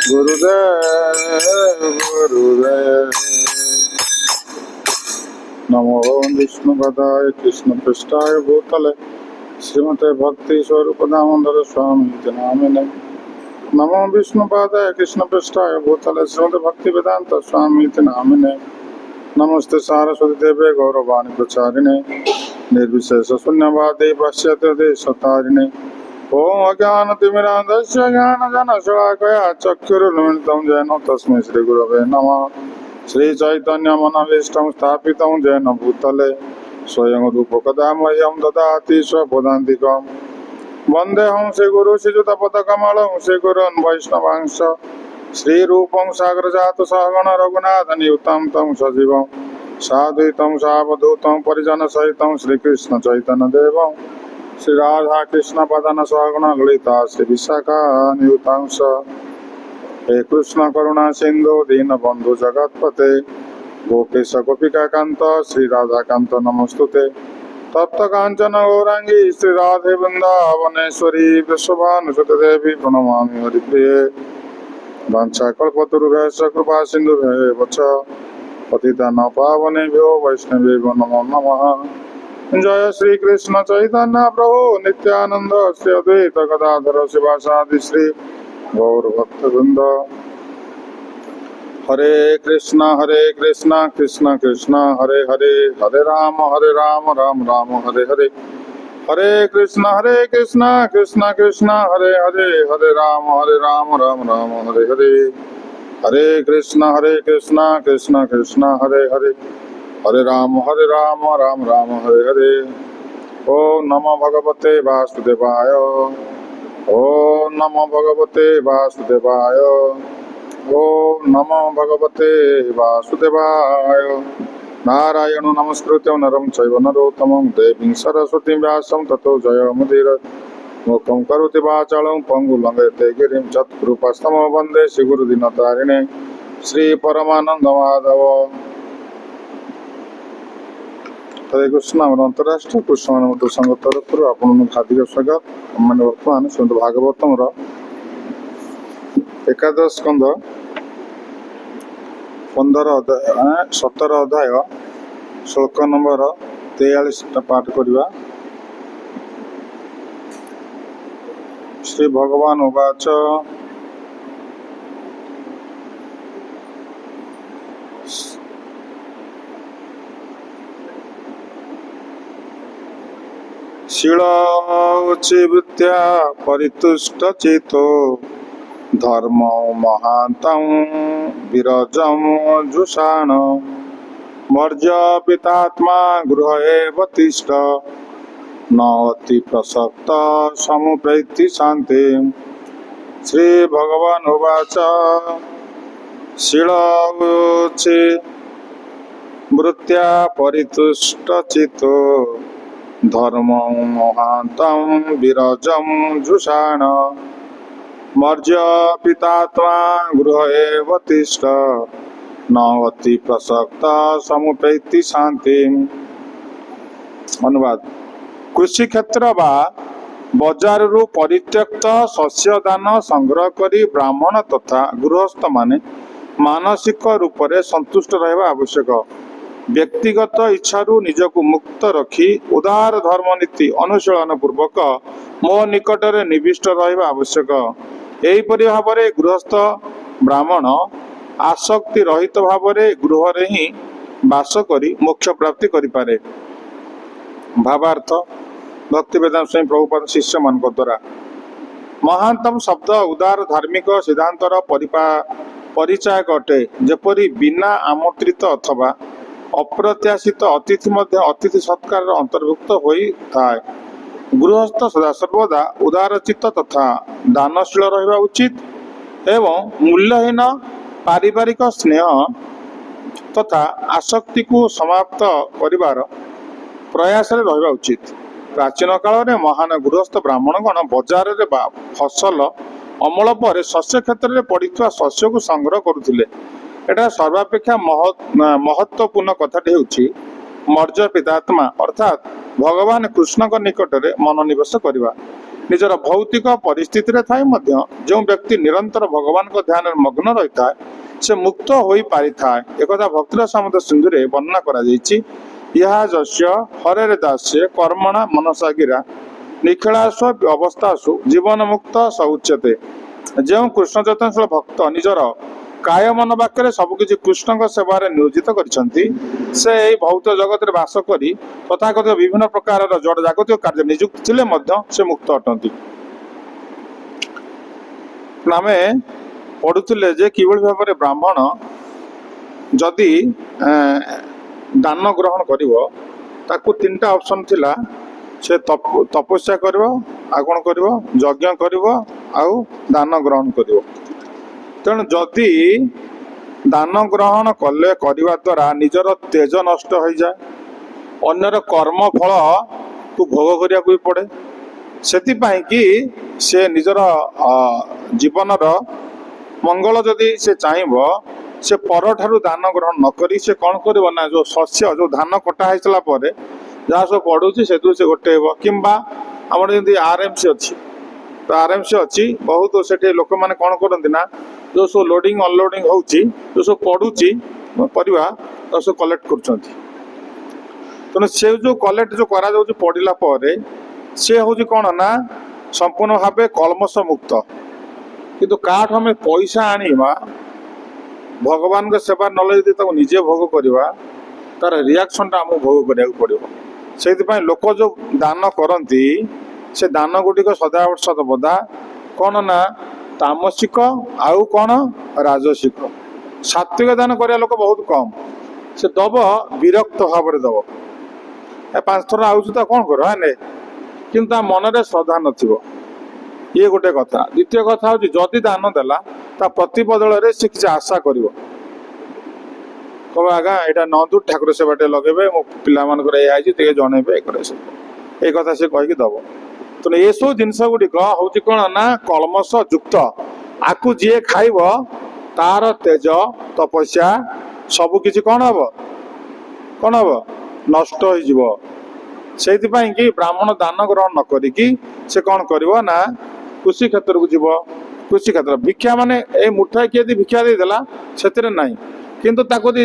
गुरुदेव गुरुदेव। नमो विष्णुपदाय कृष्णपृष्ठाय भूतले श्रीमते भक्ति स्वरूप दामोदर स्वामी नामिने। नमो विष्णुपादाय कृष्णपृष्ठाय भूतले श्रीमते भक्ति वेदांत स्वामी नामिने। नमस्ते सारस्वती देवे गौरवाणी प्रचारिणे निर्विशेष शून्यवादी पश्यते देशतारिणे। ओम अज्ञानतिमिरान्धस्य ज्ञानजनशलाकया चक्षुरुन्मिलितं येन तस्मै श्रीगुरवे नमः। श्रीचैतन्यमनभीष्टं स्थापितं येन भूतले स्वयं रूपकदा मह्यं ददाति स्वपदान्तिकम्। वन्देऽहं श्रीगुरुं श्रीयुतपदकमलं श्रीगुरून् वैष्णवांश्च श्रीरूपं सागरजातं सहगण रघुनाथनियुतं तं सजीवं साद्वैतं सावधूतं परिजनसहितं श्रीकृष्णचैतन्यदेवं श्री राधा कृष्ण पदन सहगुण ललिता श्री विशाखा नियुतांश। हे कृष्ण करुणा सिंधु दीन बंधु जगतपते गोपेश गोपिका कांत श्री राधा कांत नमस्तुते। तप्त कांचन गौरांगी श्री राधे वृंदावनेश्वरी विश्वभानुसुते देवी प्रणमामि हरिप्रिये। वाञ्छाकल्पतरुभ्यश्च कृपा सिन्धुभ्येव च पतितानां पावनेभ्यो वैष्णवेभ्यो नमो नमः। जय श्री कृष्ण चैतन्य प्रभु नित्यानंद श्री अद्वैत गदाधर शिवासादि श्री गौर भक्त वृंद। हरे कृष्ण कृष्ण कृष्ण हरे हरे, हरे राम राम राम हरे हरे। हरे कृष्ण कृष्ण कृष्ण हरे हरे, हरे राम राम राम हरे हरे। हरे कृष्ण कृष्ण कृष्ण हरे हरे, हरे राम राम राम हरे हरे। ओम नमो भगवते वासुदेवाय, ओम नमो भगवते वासुदेवाय, ओम नमो भगवते वासुदेवाय। नारायण नमस्कृत्य नरं चैव नरोत्तमं देवीं सरस्वतीं व्यासं ततो जयमुदीरयेत्। मूकं करोति वाचालं पङ्गुं लङ्घयते गिरिं यत्कृपातमहं वन्दे श्रीगुरुदीनतारिणे। श्री परमानंद माधव। हरे कृष्ण। अंतरराष्ट्रीय कृष्ण मानव संघ तरफ आपन हार्दिक स्वागत। मैंने बर्तमान श्रीमद भागवतम एकादश स्कंद 17 अध्याय श्लोक नंबर 43 पाठ करवा। श्री भगवान उवाच शीलौचिवृत्त्या परितुष्टचित्तो धर्मो महान्तं विरजं जुषाण मर्यापितात्मा गृह एव तिष्ठ न अति प्रसक्त समुपैति शान्ति। श्री भगवान उवाच शीलौचि वृत्त्या परितुष्टचित्तो धर्मं महान्तं विरजं जुषाण मर्यापितात्मा गृह एव तिष्ठ न अति प्रसक्त समुपैति शांति। अनुवाद। कृषि क्षेत्र बा बजार रु परित्यक्त शस्य दान संग्रह करी ब्राह्मण तथा गृहस्थ माने मानसिक रूप से संतुष्ट रहबा आवश्यक। व्यक्तिगत इच्छारू निजକୁ मुक्त रखी उदार धर्म नीति अनुशीलन पूर्वक मो निकटरे निविष्ट रहबा आवश्यक। एहिपरि भावरे गृहस्थ ब्राह्मण आसक्ति रहित भावरे गृहरे ही वास करी मोक्ष प्राप्ति करि पारे। भावार्थ। भक्ति वेदांत स्वामी प्रभुपाद शिष्य मान द्वारा महानतम शब्द उदार धार्मिक सिद्धांतर परिचायक अटे। जेपरि बिना आमंत्रित अथवा अप्रत्याशित अतिथि मध्य अतिथि सत्कार अंतर्भुक्त होई थाए। गृहस्थ सदा सर्वदा उदारचित्त तथा दानशील रहिबा उचित एवं मूल्यहीन पारिवारिक स्नेह तथा आसक्ति को समाप्त करिवार प्रयास रहिबा उचित। प्राचीन काल में महान गृहस्थ ब्राह्मणगण बजार रे फसल अमल पर शस्य क्षेत्र में पड़िଥିବା शस्य को संग्रह करुथिले। एटा सर्वापेक्षा महत्वपूर्ण कथाटी हेउछि मर्यापितात्मा अर्थात भगवान कृष्ण निकट में मनोनिवेश करवा। ନିଜର ଭୌତିକ ପରିସ୍ଥିତିରେ ଥାଇ ମଧ୍ୟ ଯେଉଁ ବ୍ୟକ୍ତି ନିରନ୍ତର ଭଗବାନଙ୍କ ଧ୍ୟାନରେ ମଗ୍ନ ରହିଥାଏ ସେ ମୁକ୍ତ ହୋଇପାରିଥାଏ। ଏକଥା ଭକ୍ତିର ସମୁଦ୍ର ସିନ୍ଧୁରେ ବର୍ଣ୍ଣନା କରାଯାଇଛି। ଏହା ଯସ୍ୟ ହରେରେ ଦାସ୍ୟ କର୍ମଣା ମନସା ଗିରା ନିଖିଳାସ୍ୱ ଅବସ୍ଥାସୁ ଜୀବନ ମୁକ୍ତ ସଉଚ୍ୟତେ। ଯେଉଁ କୃଷ୍ଣ ଚୈତନ୍ୟ ଭକ୍ତ ନିଜର କାୟ ମନ ବାକ୍ୟରେ ସବୁକିଛି କୃଷ୍ଣଙ୍କ ସେବାରେ ନିୟୋଜିତ କରିଛନ୍ତି ସେ ଏହି ଭୌତ ଜଗତରେ ବାସ କରି ତଥାକଥିତ ବିଭିନ୍ନ ପ୍ରକାରର ଜଡ଼ ଜାଗତିକ କାର୍ଯ୍ୟ ନିଯୁକ୍ତ ଥିଲେ ମଧ୍ୟ ସେ ମୁକ୍ତ ଅଟନ୍ତି। ଆମେ ପଢୁଥିଲେ ଯେ କିଭଳି ଭାବରେ ବ୍ରାହ୍ମଣ ଯଦି ଦାନ ଗ୍ରହଣ କରିବ ତାକୁ ତିନିଟା ଅପସନ୍ ଥିଲା। ସେ ତପସ୍ୟା କରିବ, ଆଉ କ'ଣ କରିବ, ଯଜ୍ଞ କରିବ, ଆଉ ଦାନ ଗ୍ରହଣ କରିବ। ତେଣୁ ଯଦି ଦାନ ଗ୍ରହଣ କରିବା ଦ୍ୱାରା ନିଜର ତେଜ ନଷ୍ଟ ହୋଇଯାଏ, ଅନ୍ୟର କର୍ମ ଫଳକୁ ଭୋଗ କରିବାକୁ ବି ପଡ଼େ। ସେଥିପାଇଁ କି ସେ ନିଜର ଜୀବନର ମଙ୍ଗଳ ଯଦି ସେ ଚାହିଁବ ସେ ପରଠାରୁ ଦାନ ଗ୍ରହଣ ନ କରି ସେ କ'ଣ କରିବ ନା ଯେଉଁ ଶସ୍ୟ ଯେଉଁ ଧାନ କଟା ହେଇସାରିଲା ପରେ ଯାହା ସବୁ ପଡ଼ୁଛି ସେଥିରୁ ସେ ଗୋଟେଇବ। କିମ୍ବା ଆମର ଯେମିତି RMC ଅଛି, ତ RMC ଅଛି ବହୁତ, ସେଠି ଲୋକମାନେ କ'ଣ କରନ୍ତି ନା ଯେଉଁ ସବୁ ଲୋଡ଼ିଂ ଅନଲୋଡ଼ିଂ ହେଉଛି, ଯେଉଁ ସବୁ ପଡ଼ୁଛି ପରିବା ତାକୁ ସବୁ କଲେକ୍ଟ କରୁଛନ୍ତି। ତେଣୁ ସେ ଯେଉଁ କଲେକ୍ଟ ଯେଉଁ କରାଯାଉଛି ପଡ଼ିଲା ପରେ ସେ ହେଉଛି କ'ଣ ନା ସମ୍ପୂର୍ଣ୍ଣ ଭାବେ କଳମସ ମୁକ୍ତ। କିନ୍ତୁ କାହାଠୁ ଆମେ ପଇସା ଆଣିବା ଭଗବାନଙ୍କ ସେବା ନହେଲେ ଯଦି ତାକୁ ନିଜେ ଭୋଗ କରିବା ତାର ରିଆକ୍ସନଟା ଆମକୁ ଭୋଗ କରିବାକୁ ପଡ଼ିବ। ସେଇଥିପାଇଁ ଲୋକ ଯେଉଁ ଦାନ କରନ୍ତି ସେ ଦାନ ଗୁଡ଼ିକ ସଦାବର୍ଷବଦା କ'ଣ ନା ତାମସିକ ଆଉ କ'ଣ ରାଜସିକ। ସାତ୍ଵିକ ଦାନ କରିବା ଲୋକ ବହୁତ କମ୍। ସେ ଦବ ବିରକ୍ତ ଭାବରେ ଦବ, 5 ଥର ଆଉଛି ତ କ'ଣ କରିବ ନେ, କିନ୍ତୁ ତା ମନରେ ଶ୍ରଦ୍ଧା ନଥିବ। ଇଏ ଗୋଟେ କଥା। ଦ୍ୱିତୀୟ କଥା ହେଉଛି ଯଦି ଦାନ ଦେଲା ତା ପ୍ରତିବଦଳରେ ସେ କିଛି ଆଶା କରିବ, କହିବ ଆଜ୍ଞା ଏଇଟା ନିଅନ୍ତୁ ଠାକୁର ସେବାଟେ ଲଗେଇବେ, ମୋ ପିଲାମାନଙ୍କର ଏଇଆ ହେଇଛି ଟିକେ ଜଣେଇବେ, ଏଇ କଥା ସେ କହିକି ଦବ। ତେଣୁ ଏସବୁ ଜିନିଷ ଗୁଡ଼ିକ ହେଉଛି କ'ଣ ନା କଳମସ ଯୁକ୍ତ। ଆକୁ ଯିଏ ଖାଇବ ତାର ତେଜ ତପସ୍ୟା ସବୁ କିଛି କ'ଣ ହବ ନଷ୍ଟ ହେଇଯିବ। ସେଇଥିପାଇଁ କି ବ୍ରାହ୍ମଣ ଦାନ ଗ୍ରହଣ ନ କରିକି ସେ କ'ଣ କରିବ ନା କୃଷି କ୍ଷେତ୍ରକୁ ଯିବ। କୃଷି କ୍ଷେତ୍ର ଭିକ୍ଷା ମାନେ ଏଇ ମୁଠାଏ କିଏ ଯଦି ଭିକ୍ଷା ଦେଇଦେଲା ସେଥିରେ ନାହିଁ, କିନ୍ତୁ ତାକୁ ଯଦି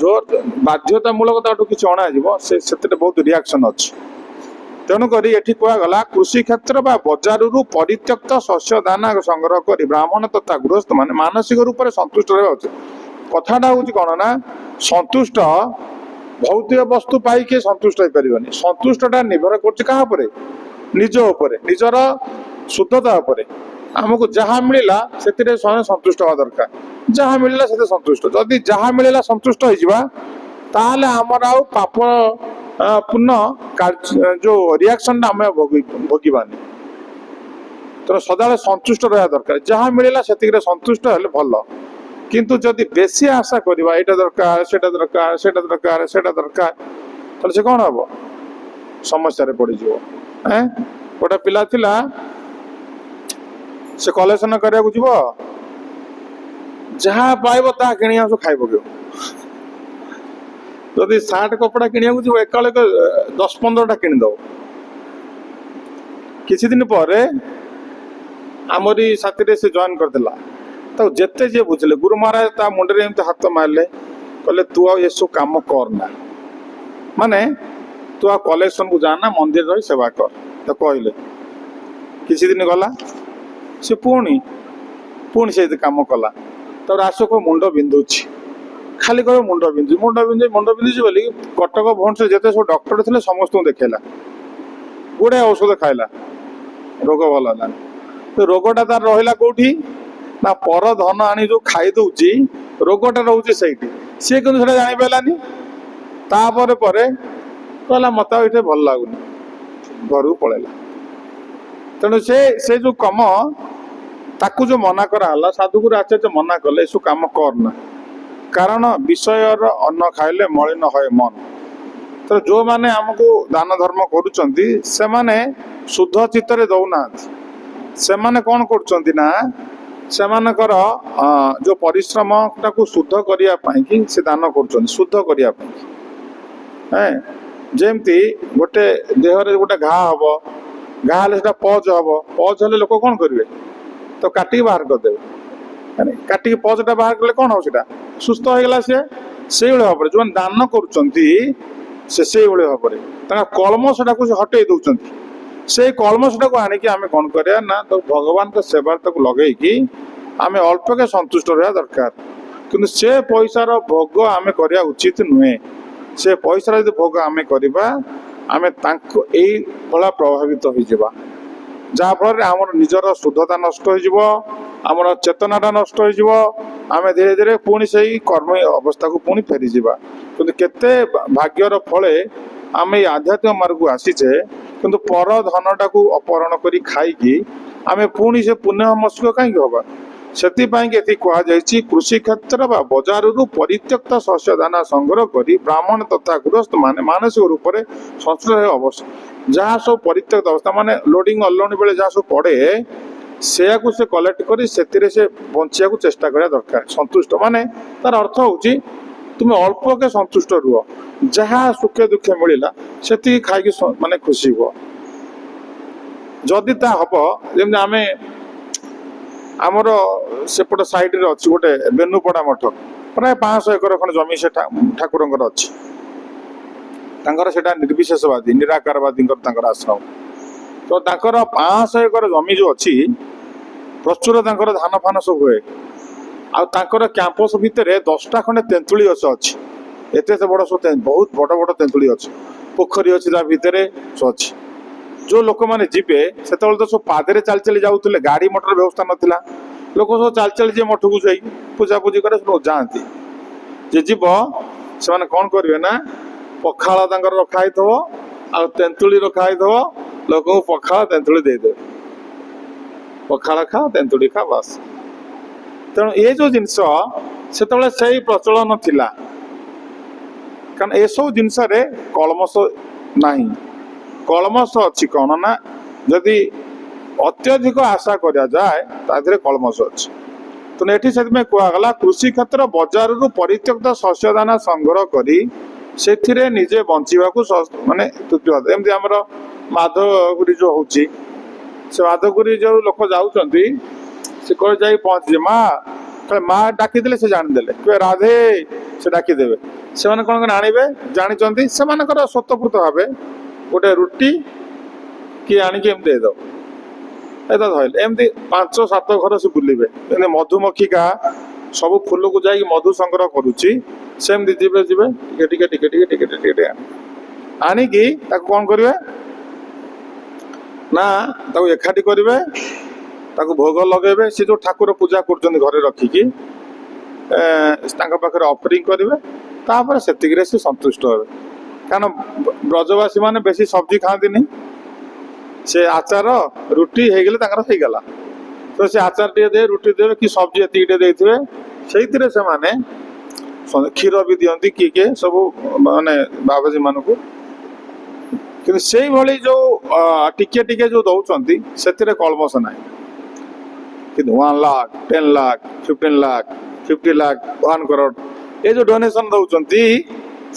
ଜୋର ବାଧ୍ୟତାମୂଳକ ତାଠୁ କିଛି ଅଣାଯିବ ସେଥିରେ ବହୁତ ରିଆକ୍ସନ୍ ଅଛି। ତେଣୁକରି ଏଠି କୁହାଗଲା କୃଷି କ୍ଷେତ୍ର ବା ବଜାରରୁ ପରିତ୍ୟକ୍ତ ଶସ୍ୟ ଦାନା ସଂଗ୍ରହ କରି ବ୍ରାହ୍ମଣ ତଥା ଗୃହସ୍ଥ ମାନେ ମାନସିକ ରୂପରେ ସନ୍ତୁଷ୍ଟ ରହିବା ଉଚିତ। କଥାଟା ହେଉଛି କ'ଣ ନା ସନ୍ତୁଷ୍ଟ ଭୌତିକ ବସ୍ତୁ ପାଇକି ସନ୍ତୁଷ୍ଟ ହେଇପାରିବନି। ସନ୍ତୁଷ୍ଟଟା ନିର୍ଭର କରୁଛି କାହା ଉପରେ? ନିଜ ଉପରେ, ନିଜର ଶୁଦ୍ଧତା ଉପରେ। ଆମକୁ ଯାହା ମିଳିଲା ସେଥିରେ ସ୍ୱୟଂ ସନ୍ତୁଷ୍ଟ ହେବା ଦରକାର। ଯାହା ମିଳିଲା ସେଥିରେ ସନ୍ତୁଷ୍ଟ। ଯଦି ଯାହା ମିଳିଲା ସନ୍ତୁଷ୍ଟ ହେଇଯିବା ତାହେଲେ ଆମର ଆଉ ପାପ ପୂର୍ଣ୍ଣ ଯେଉଁ ରିଆକ୍ସନଟା ଆମେ ଭୋଗିବାନି। ତେଣୁ ସଦାବେଳେ ସନ୍ତୁଷ୍ଟ ରହିବା ଦରକାର। ଯାହା ମିଳିଲା ସେତିକିରେ ସନ୍ତୁଷ୍ଟ ହେଲେ ଭଲ। କିନ୍ତୁ ଯଦି ବେଶୀ ଆଶା କରିବା ଏଇଟା ଦରକାର ସେଇଟା ଦରକାର ସେଇଟା ଦରକାର ସେଇଟା ଦରକାର ତାହେଲେ ସେ କ'ଣ ହବ? ସମସ୍ୟାରେ ପଡ଼ିଯିବ। ଗୋଟେ ପିଲା ଥିଲା, ସେ କଲେକ୍ସନ କରିବାକୁ ଯିବ, ଯାହା ପାଇବ ତାହା କିଣିକି ସବୁ ଖାଇ ପକେଇବ। ଯଦି ସାର୍ଟ କପଡ଼ା କିଣିବାକୁ ଯିବ ଏକାବେଳେ 10-15ଟା କିଣିଦବ। କିଛି ଦିନ ପରେ ଆମରି ସାଥିରେ ସେ ଜଏନ୍ କରିଦେଲା। ତାକୁ ଯେତେ ଯିଏ ବୁଝିଲେ, ଗୁରୁ ମହାରାଜ ତା ମୁଣ୍ଡରେ ଏମିତି ହାତ ମାରିଲେ, କହିଲେ ତୁ ଆଉ ଏସବୁ କାମ କରନା, ମାନେ ତୁ ଆଉ କଲେକ୍ସନକୁ ଯାଆନା, ମନ୍ଦିରରେ ରହି ସେବା କର। ତ କହିଲେ କିଛି ଦିନ ଗଲା, ସେ ପୁଣି ସେ କାମ କଲା। ତାପରେ ଆସକୁ ମୁଣ୍ଡ ବିନ୍ଧୁଛି, ଖାଲି କହିବ ମୁଣ୍ଡ ବିନ୍ଧୁଛି ବୋଲି କଟକ ଭୁବନେଶ୍ୱର ଯେତେ ସବୁ ଡକ୍ଟର ଥିଲେ ସମସ୍ତଙ୍କୁ ଦେଖେଇଲା, ଗୁଡ଼ାଏ ଔଷଧ ଖାଇଲା, ରୋଗ ଭଲ ହେଲାନି। ରୋଗଟା ତାର ରହିଲା କୋଉଠି ନା ପର ଧନ ଆଣି ଯୋଉ ଖାଇ ଦଉଛି, ରୋଗଟା ରହୁଛି ସେଇଠି। ସିଏ କିନ୍ତୁ ସେଟା ଜାଣିପାରିଲାନି। ତାପରେ କହିଲା ମତେ ଆଉ ଏଠି ଭଲ ଲାଗୁନି, ଘରକୁ ପଳେଇଲା। ତେଣୁ ସେ ଯୋଉ କାମ ତାକୁ ଯୋଉ ମନା କରାହେଲା, ସାଧୁଗୁରୁ ଆଚାର୍ଯ୍ୟ ମନା କଲେ ଏସବୁ କାମ କରନା, କାରଣ ବିଷୟର ଅନ୍ନ ଖାଇଲେ ମଳିନ ହଏ ମନ। ତ ଯୋଉମାନେ ଆମକୁ ଦାନ ଧର୍ମ କରୁଛନ୍ତି ସେମାନେ ଶୁଦ୍ଧ ଚିତ୍ତରେ ଦଉନାହାନ୍ତି। ସେମାନେ କ'ଣ କରୁଛନ୍ତି ନା ସେମାନଙ୍କର ଯୋଉ ପରିଶ୍ରମଟାକୁ ଶୁଦ୍ଧ କରିବା ପାଇଁ କି ସେ ଦାନ କରୁଛନ୍ତି, ଶୁଦ୍ଧ କରିବା ପାଇଁ। ଯେମିତି ଗୋଟେ ଦେହରେ ଗୋଟେ ଘା ହବ, ଘା ହେଲେ ସେଟା ପଜ ହବ, ପଜ ହେଲେ ଲୋକ କଣ କରିବେ, ତ କାଟିକି ବାହାର କରିଦେବେ। କାଟିକି ପଜଟା ବାହାର କଲେ କଣ ହବ, ସେଟା ସୁସ୍ଥ ହେଇଗଲା। ସିଏ ସେଇଭଳି ଭାବରେ ଯୋଉମାନେ ଦାନ କରୁଛନ୍ତି ସେ ସେଇଭଳି ଭାବରେ ତାଙ୍କ କଳମଶଟାକୁ ସେ ହଟେଇ ଦଉଛନ୍ତି। ସେଇ କଳମଶଟାକୁ ଆଣିକି ଆମେ କଣ କରିବା ନା, ତାକୁ ଭଗବାନଙ୍କ ସେବାରେ ତାକୁ ଲଗେଇକି ଆମେ ଅଳ୍ପକେ ସନ୍ତୁଷ୍ଟ ରହିବା ଦରକାର। କିନ୍ତୁ ସେ ପଇସାର ଭୋଗ ଆମେ କରିବା ଉଚିତ ନୁହେଁ। ସେ ପଇସାର ଯଦି ଭୋଗ ଆମେ କରିବା, ଆମେ ତାଙ୍କୁ ଏଇଭଳିଆ ପ୍ରଭାବିତ ହେଇଯିବା, ଯାହାଫଳରେ ଆମର ନିଜର ଶୁଦ୍ଧତା ନଷ୍ଟ ହେଇଯିବ, ଆମର ଚେତନାଟା ନଷ୍ଟ ହେଇଯିବ। ଆମେ ଧୀରେ ଧୀରେ ପୁଣି ସେଇ କର୍ମ ଅବସ୍ଥାକୁ ପୁଣି ଫେରିଯିବା। କିନ୍ତୁ କେତେ ଭାଗ୍ୟର ଫଳେ ଆମେ ଏଇ ଆଧ୍ୟାତ୍ମିକ ମାର୍ଗକୁ ଆସିଛେ, କିନ୍ତୁ ପର ଧନଟାକୁ ଅପହରଣ କରି ଖାଇକି ଆମେ ପୁଣି ସେ ପୁଣ୍ୟମସ୍କ କାହିଁକି ହବା। ସେଥିପାଇଁ ଏତିକି କୁହାଯାଇଛି, କୃଷି କ୍ଷେତ୍ର ବା ବଜାରରୁ ପରିତ୍ୟକ୍ତ ଶସ୍ୟ ଦାନା ସଂଗ୍ରହ କରି ବ୍ରାହ୍ମଣ ତଥା ଗୃହସ୍ଥ ମାନେ ମାନସିକ ରୂପରେ ସଂସ୍କୃତ ହେବା ଆବଶ୍ୟକ। ଯାହା ସବୁ ପରିତ୍ୟକ୍ତ ଅବସ୍ଥା ମାନେ ଲୋଡିଂ ଅନଲୋଡିଂ ବେଳେ ଯାହା ସବୁ ପଡେ, ସେୟାକୁ ସେ କଲେକ୍ଟ କରି ସେଥିରେ ସେ ବଞ୍ଚିବାକୁ ଚେଷ୍ଟା କରିବା ଦରକାର। ସନ୍ତୁଷ୍ଟ ମାନେ ତାର ଅର୍ଥ ହଉଛି ତୁମେ ଅଳ୍ପକେ ସନ୍ତୁଷ୍ଟ ରୁହ, ଯାହା ସୁଖେ ଦୁଃଖେ ମିଳିଲା ସେତିକି ଖାଇକି ମାନେ ଖୁସି ହୁଅ। ଯଦି ତା ହବ, ଯେମିତି ଆମେ ଆମର ସେପଟ ସାଇଡରେ ଅଛି ଗୋଟେ ବେନୁପଡା ମଠ, ପ୍ରାୟ 500 ଏକର ଖଣ୍ଡେ ଜମି ସେ ଠାକୁରଙ୍କର ଅଛି। ତାଙ୍କର ସେଟା ନିର୍ବିଶେଷବାଦୀ ନିରାକାରବାଦୀଙ୍କର ତାଙ୍କର ଆଶ୍ରମ। ତ ତାଙ୍କର 500 ଏକର ଜମି ଯୋଉ ଅଛି, ପ୍ରଚୁର ତାଙ୍କର ଧାନ ଫାନ ସବୁ ହୁଏ। ଆଉ ତାଙ୍କର କ୍ୟାମ୍ପସ ଭିତରେ 10ଟା ଖଣ୍ଡେ ତେନ୍ତୁଳି ଗଛ ଅଛି। ଏତେ ବଡ ସବୁ ବହୁତ ବଡ ବଡ ତେନ୍ତୁଳି ଅଛି, ପୋଖରୀ ଅଛି ତା ଭିତରେ ସବୁ ଅଛି। ଯୋଉ ଲୋକମାନେ ଯିବେ, ସେତେବେଳେ ତ ସବୁ ପାଦରେ ଚାଲି ଚାଲି ଯାଉଥିଲେ, ଗାଡି ମଟର ବ୍ୟବସ୍ଥା ନଥିଲା। ଲୋକ ସବୁ ଚାଲି ଚାଲି ଯିଏ ମଠକୁ ଯାଇ ପୂଜାପୂଜି করে ସବୁ ଯାଆନ୍ତି। ଯେ ଯିବ ସେମାନେ କଣ କରିବେ ନା, ପଖାଳ ତାଙ୍କର ରଖା ହେଇଥିବ, ଆଉ ତେନ୍ତୁଳି ରଖା ହେଇଥିବ, ଲୋକଙ୍କୁ ପଖାଳ ତେନ୍ତୁଳି ଦେଇଦେବେ, ପଖାଳ ଖା ତେନ୍ତୁଳି ଖା ବାସ୍। ତେଣୁ ଏ ଯୋଉ ଜିନିଷ ସେତେବେଳେ ସେଇ ପ୍ରଚଳନ ଥିଲା, କାରଣ ଏସବୁ ଜିନିଷରେ କଳମଶ ନାହିଁ। କଳମଶ ଅଛି କଣ ନା, ଯଦି ଅତ୍ୟଧିକ ଆଶା କରାଯାଏ ତା ଦେହରେ କଳମଶ ଅଛି। ତେଣୁ ଏଠି ସେଥିପାଇଁ କୁହାଗଲା, କୃଷି କ୍ଷେତ୍ର ବଜାରରୁ ପରିତ୍ୟକ୍ତ ଶସ୍ୟ ଦାନା ସଂଗ୍ରହ କରି ସେଥିରେ ନିଜେ ବଞ୍ଚିବାକୁ ମାନେ ଏମିତି ଆମର ମାଧବଗୁରି ଯୋଉ ହଉଛି, ସେ ମାଧବଗୁରି ଯୋଉ ଲୋକ ଯାଉଛନ୍ତି, ସେ କହି ଯାଇ ପହଞ୍ଚିବେ, ମା ଡାକିଦେଲେ ସେ ଜାଣିଦେଲେ, କିଏ ରାଧେ ସେ ଡାକିଦେବେ। ସେମାନେ କଣ କଣ ଆଣିବେ ଜାଣିଛନ୍ତି, ସେମାନଙ୍କର ସ୍ୱତଃପୃତ ଭାବେ ଗୋଟେ ରୁଟି କିଏ ଆଣିକି ଏମିତି ଦେଇଦବ, ଏତ ଧଇଲେ ଏମିତି 5-7 ଘର ସେ ବୁଲିବେ। ଯେମିତି ମଧୁମକ୍ଷିକା ସବୁ ଫୁଲକୁ ଯାଇକି ମଧୁ ସଂଗ୍ରହ କରୁଛି, ସେମିତି ଯିବେ ଯିବେ ଟିକେ ଟିକେ ଟିକେ ଟିକେ ଟିକେ ଟିକେ ଟିକେ ଆଣିକି ତାକୁ କଣ କରିବେ ନା, ତାକୁ ଏକାଠି କରିବେ, ତାକୁ ଭୋଗ ଲଗେଇବେ। ସେ ଯୋଉ ଠାକୁର ପୂଜା କରୁଛନ୍ତି ଘରେ ରଖିକି ତାଙ୍କ ପାଖରେ ଅଫରିଂ କରିବେ, ତାପରେ ସେତିକିରେ ସେ ସନ୍ତୁଷ୍ଟ ହେବେ। କାରଣ ବ୍ରଜବାସୀ ମାନେ ବେଶୀ ସବଜି ଖାଆନ୍ତିନି, ସେ ଆଚାର ରୁଟି ହେଇଗଲେ ତାଙ୍କର ହେଇଗଲା। ତ ସେ ଆଚାର ଟିକେ ଦେବେ, ରୁଟି ଦେବେ, କି ସବଜି ଏତିକି ଟିକେ ଦେଇଥିବେ, ସେଇଥିରେ ସେମାନେ କ୍ଷୀର ବି ଦିଅନ୍ତି କିଏ ସବୁ ମାନେ ବାବାଜୀ ମାନଙ୍କୁ। କିନ୍ତୁ ସେଇଭଳି ଯୋଉ ଟିକେ ଟିକେ ଯୋଉ ଦଉଛନ୍ତି, ସେଥିରେ କଳମଶ ନାହିଁ। କିନ୍ତୁ 1 ଲାଖ 10 ଲାଖ 15 ଲାଖ 50 ଲାଖ 1 crore ଏ ଯୋଉ ଡୋନେସନ ଦଉଛନ୍ତି,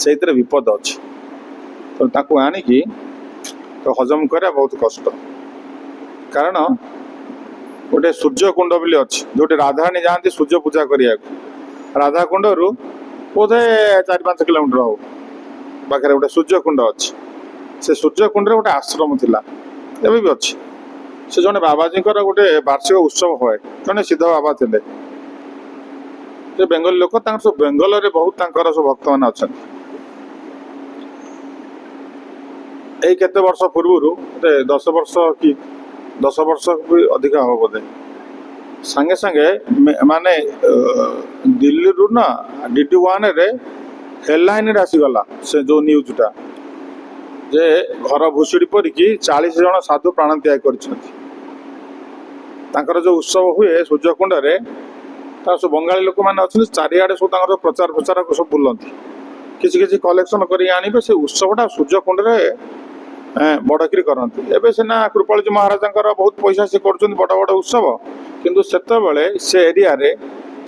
ସେଇଥିରେ ବିପଦ ଅଛି। ତ ତାକୁ ଆଣିକି ତ ହଜମ କରିବା ବହୁତ କଷ୍ଟ। କାରଣ ଗୋଟେ ସୂର୍ଯ୍ୟକୁଣ୍ଡ ବୋଲି ଅଛି, ଯୋଉଠି ରାଧାରାଣୀ ଯାଆନ୍ତି ସୂର୍ଯ୍ୟ ପୂଜା କରିବାକୁ। ରାଧାକୁଣ୍ଡରୁ ବୋଧେ 4-5 କିଲୋମିଟର ହବ ପାଖରେ ଗୋଟେ ସୂର୍ଯ୍ୟକୁଣ୍ଡ ଅଛି। ସେ ସୂର୍ଯ୍ୟକୁଣ୍ଡରେ ଗୋଟେ ଆଶ୍ରମ ଥିଲା, ଏବେ ବି ଅଛି। ସେ ଜଣେ ବାବାଜୀଙ୍କର ଗୋଟେ ବାର୍ଷିକ ଉତ୍ସବ ହୁଏ, ଜଣେ ସିଦ୍ଧ ବାବା ଥିଲେ, ସେ ବେଙ୍ଗଲୀ ଲୋକ। ତାଙ୍କର ସବୁ ବେଙ୍ଗଲରେ ବହୁତ ତାଙ୍କର ସବୁ ଭକ୍ତମାନେ ଅଛନ୍ତି। ଏଇ କେତେ ବର୍ଷ ପୂର୍ବରୁ, 10 ବର୍ଷ କି 10 ବର୍ଷ ବି ଅଧିକା ହବ ବୋଧେ, ସାଙ୍ଗେ ସାଙ୍ଗେ ମାନେ ଦିଲ୍ଲୀରୁ ନା DD1ରେ ହେଡଲାଇନରେ ଆସିଗଲା ସେ ଯୋଉ ନ୍ୟୁଜଟା, ଯେ ଘର ଭୁଷୁଡି ପଡିକି 40 ଜଣ ସାଧୁ ପ୍ରାଣ ତ୍ୟାଗ କରିଛନ୍ତି। ତାଙ୍କର ଯୋଉ ଉତ୍ସବ ହୁଏ ସୂର୍ଯ୍ୟକୁଣ୍ଡରେ, ତାର ସବୁ ବଙ୍ଗାଳୀ ଲୋକମାନେ ଅଛନ୍ତି, ଚାରିଆଡେ ସବୁ ତାଙ୍କର ପ୍ରଚାର ସବୁ ବୁଲନ୍ତି, କିଛି କିଛି କଲେକ୍ସନ କରି ଆଣିବେ। ସେ ଉତ୍ସବଟା ସୂର୍ଯ୍ୟକୁଣ୍ଡରେ ବଡକିରି କରନ୍ତି। ଏବେ ସିନା କୃପାଳଜୀ ମହାରାଜାଙ୍କର ବହୁତ ପଇସା ସେ କରୁଛନ୍ତି ବଡ ବଡ ଉତ୍ସବ, କିନ୍ତୁ ସେତେବେଳେ ସେ ଏରିଆରେ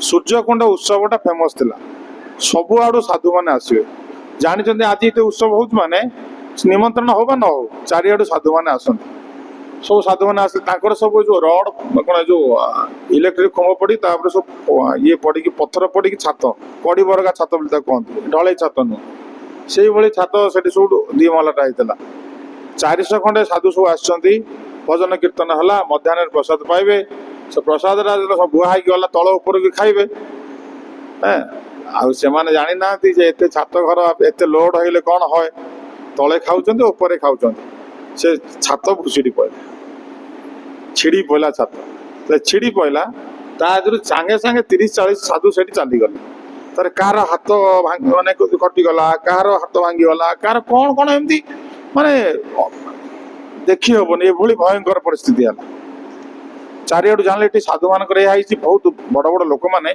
ସୂର୍ଯ୍ୟକୁଣ୍ଡ ଉତ୍ସବଟା ଫେମସ ଥିଲା। ସବୁଆଡୁ ସାଧୁମାନେ ଆସିବେ, ଜାଣିଛନ୍ତି ଆଜି ଏତେ ଉତ୍ସବ ହଉଛି ମାନେ ନିମନ୍ତ୍ରଣ ହଉ ବା ନ ହଉ, ଚାରିଆଡୁ ସାଧୁମାନେ ଆସନ୍ତି। सब साधु मैंने आस सब जो रड कौन जो इलेक्ट्रिक खम्भ पड़ी सब ये पड़ी पत्थर पड़ी छात कड़ी बरगा छात कहते ढल छात नुह से भाई छात से सब 2 महलाटा होता 400 खंडे साधु सब आसछंती भजन कीर्तन है मध्याह्न प्रसाद पाइबे से प्रसाद सब बुहा गला तल उपर भी खाइबे से जानी ना एते छात घर एते लोड होइले कौन है तले खाऊं ऊपर खाऊं से छात छिड़ी पड़ा छिड़ी पड़ा छात छिड़ी पड़ा तादर सांगे सांगे 30-40 साधु से चलीगले तार कार हाथ माने कटिगला कार हाथ भांगीगला कार कौन कौन एमती माने देखी हेनी ये भयंकर परिस्थिति है चारिआडू जान ये साधु मान बहुत बड़ बड़ लोक मैंने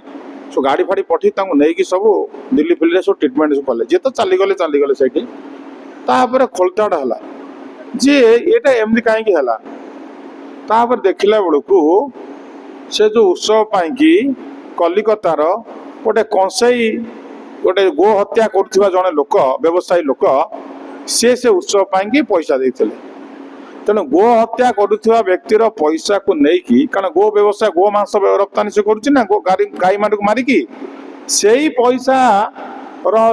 सो गाड़ी फाड़ी पठी नहीं सब दिल्ली फिल्ली सब ट्रिटमेंट सब कले जी तो चलीगले से खोलताड़ है जी ये एमती कहीं है देखला बेलू से जो उत्सव पाई कलिकतार गोटे कंसई गोटे गो हत्या कर जड़े लोक व्यवसायी लोक से उत्सव पाई पैसा देते तेणु गो हत्या करुवा व्यक्तिर पैसा को लेकिन कारण गो व्यवसाय गो मांस रप्तानी से करुना गाई मान को मारिकी से ही पैसा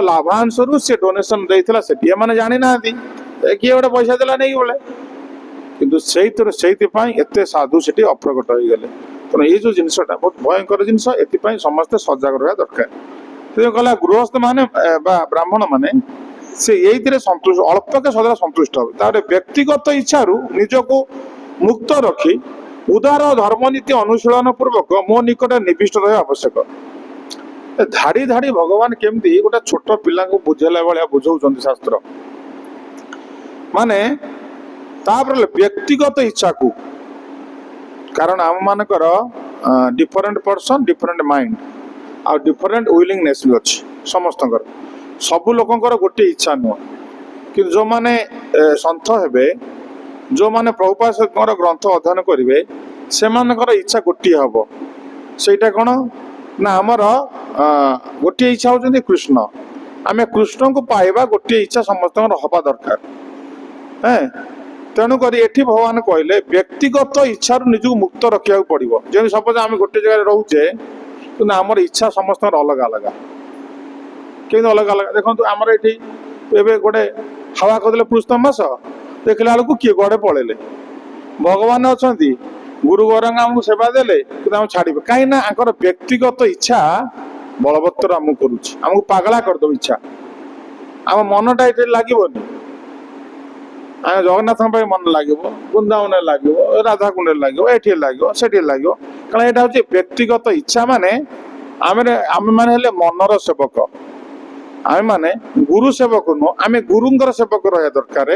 लाभांश रु से डोनेशन देता से मैंने जानी ना किए गोटे पैसा देला नहीं बोले किंतु से एत साधु से अप्रकट हो गले तेणु ये जो जिनसा बहुत भयंकर जिनस एपाई समस्ते सजग रहा दरकार गला गृहस्थ माने ब्राह्मण माने से यही सन्तुष्ट अल्प के सदा सन्तुष्ट हो व्यक्तिगत इच्छा निजको मुक्त रखी उदार धर्मनीति अनुशीलन पूर्वक मो निकट निविष्ट रहा आवश्यक धाड़ी धाड़ी भगवान केमती गोटे छोट पिला बुझेला भाया बुझाऊँ शास्त्र माने व्यक्तिगत इच्छा को कारण आम मानकर डिफरेंट पर्सन डिफरेंट माइंड आ डिफरेंट विलिंगनेस भी अच्छी समस्त सबु लोकंकर गोटे इच्छा नुह कि जो माने सन्थ हेबे जो माने प्रभुपाद ग्रंथ अध्ययन करेंगे से इच्छा गोटे हम सेटा कौन ना आमर गोटे इच्छा होती कृष्ण आम कृष्ण को पाइबा गोटे इच्छा समस्त हवा दरकार तेणुक ये भगवान कहले व्यक्तिगत इच्छा निजक मुक्त रखा पड़ो जमी सपोज आम गोटे जगह रोचे कि आमर इच्छा समस्त अलग अलग कि अलग अलग देखो आमर ये गोटे हवा करदे पुरुषोत्तम मास देखला बेलू किए गड़े पलैले भगवान अच्छा गुरु गौरंग आमको सेवा देले कि छाड़े कहीं व्यक्तिगत इच्छा बलवत्तर आमको करुँच पागला करदे इच्छा आम मनटा ये लगभग आम जगन्नाथ मन लगे वृंदावन लगे राधाकुंड लगे लगे से लगे कारण यहाँ हूँ व्यक्तिगत इच्छा माने आम मैंने मनर सेवक आम माने गुरु सेवक नुह आम गुरुंर सेवक रहा दरकार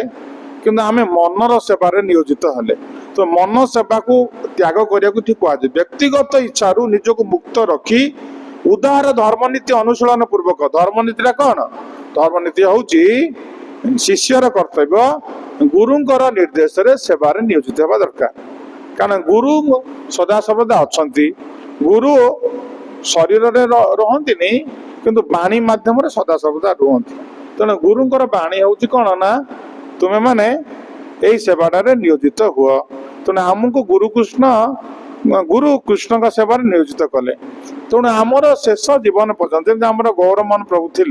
कि आम मनर सेवार नियोजित हेले तो मन सेवा को त्याग करने को ठीक कहुए व्यक्तिगत इच्छा निजक मुक्त रखी उदार धर्मनीति अनुशीलन पूर्वक धर्मनीति कौन धर्मनीति हूँ शिष्यर कर्तव्य गुरुंर निर्देश सेवार नियोजित होगा दरकार कारण गुरु सदा सर्वदा अच्छा गुरु शरीर रहती किंतु बाणी माध्यम सदा सर्वदा रुहति तेणु गुरुंर बाणी हूँ कौन ना तुम्हें माने यही सेवाटारे नियोजित हुआ तेणु आमको गुरु कृष्ण का सेवार नियोजित कले तेणु आमर शेष जीवन पर्यंत जमी आम गौरमोहन प्रभु थे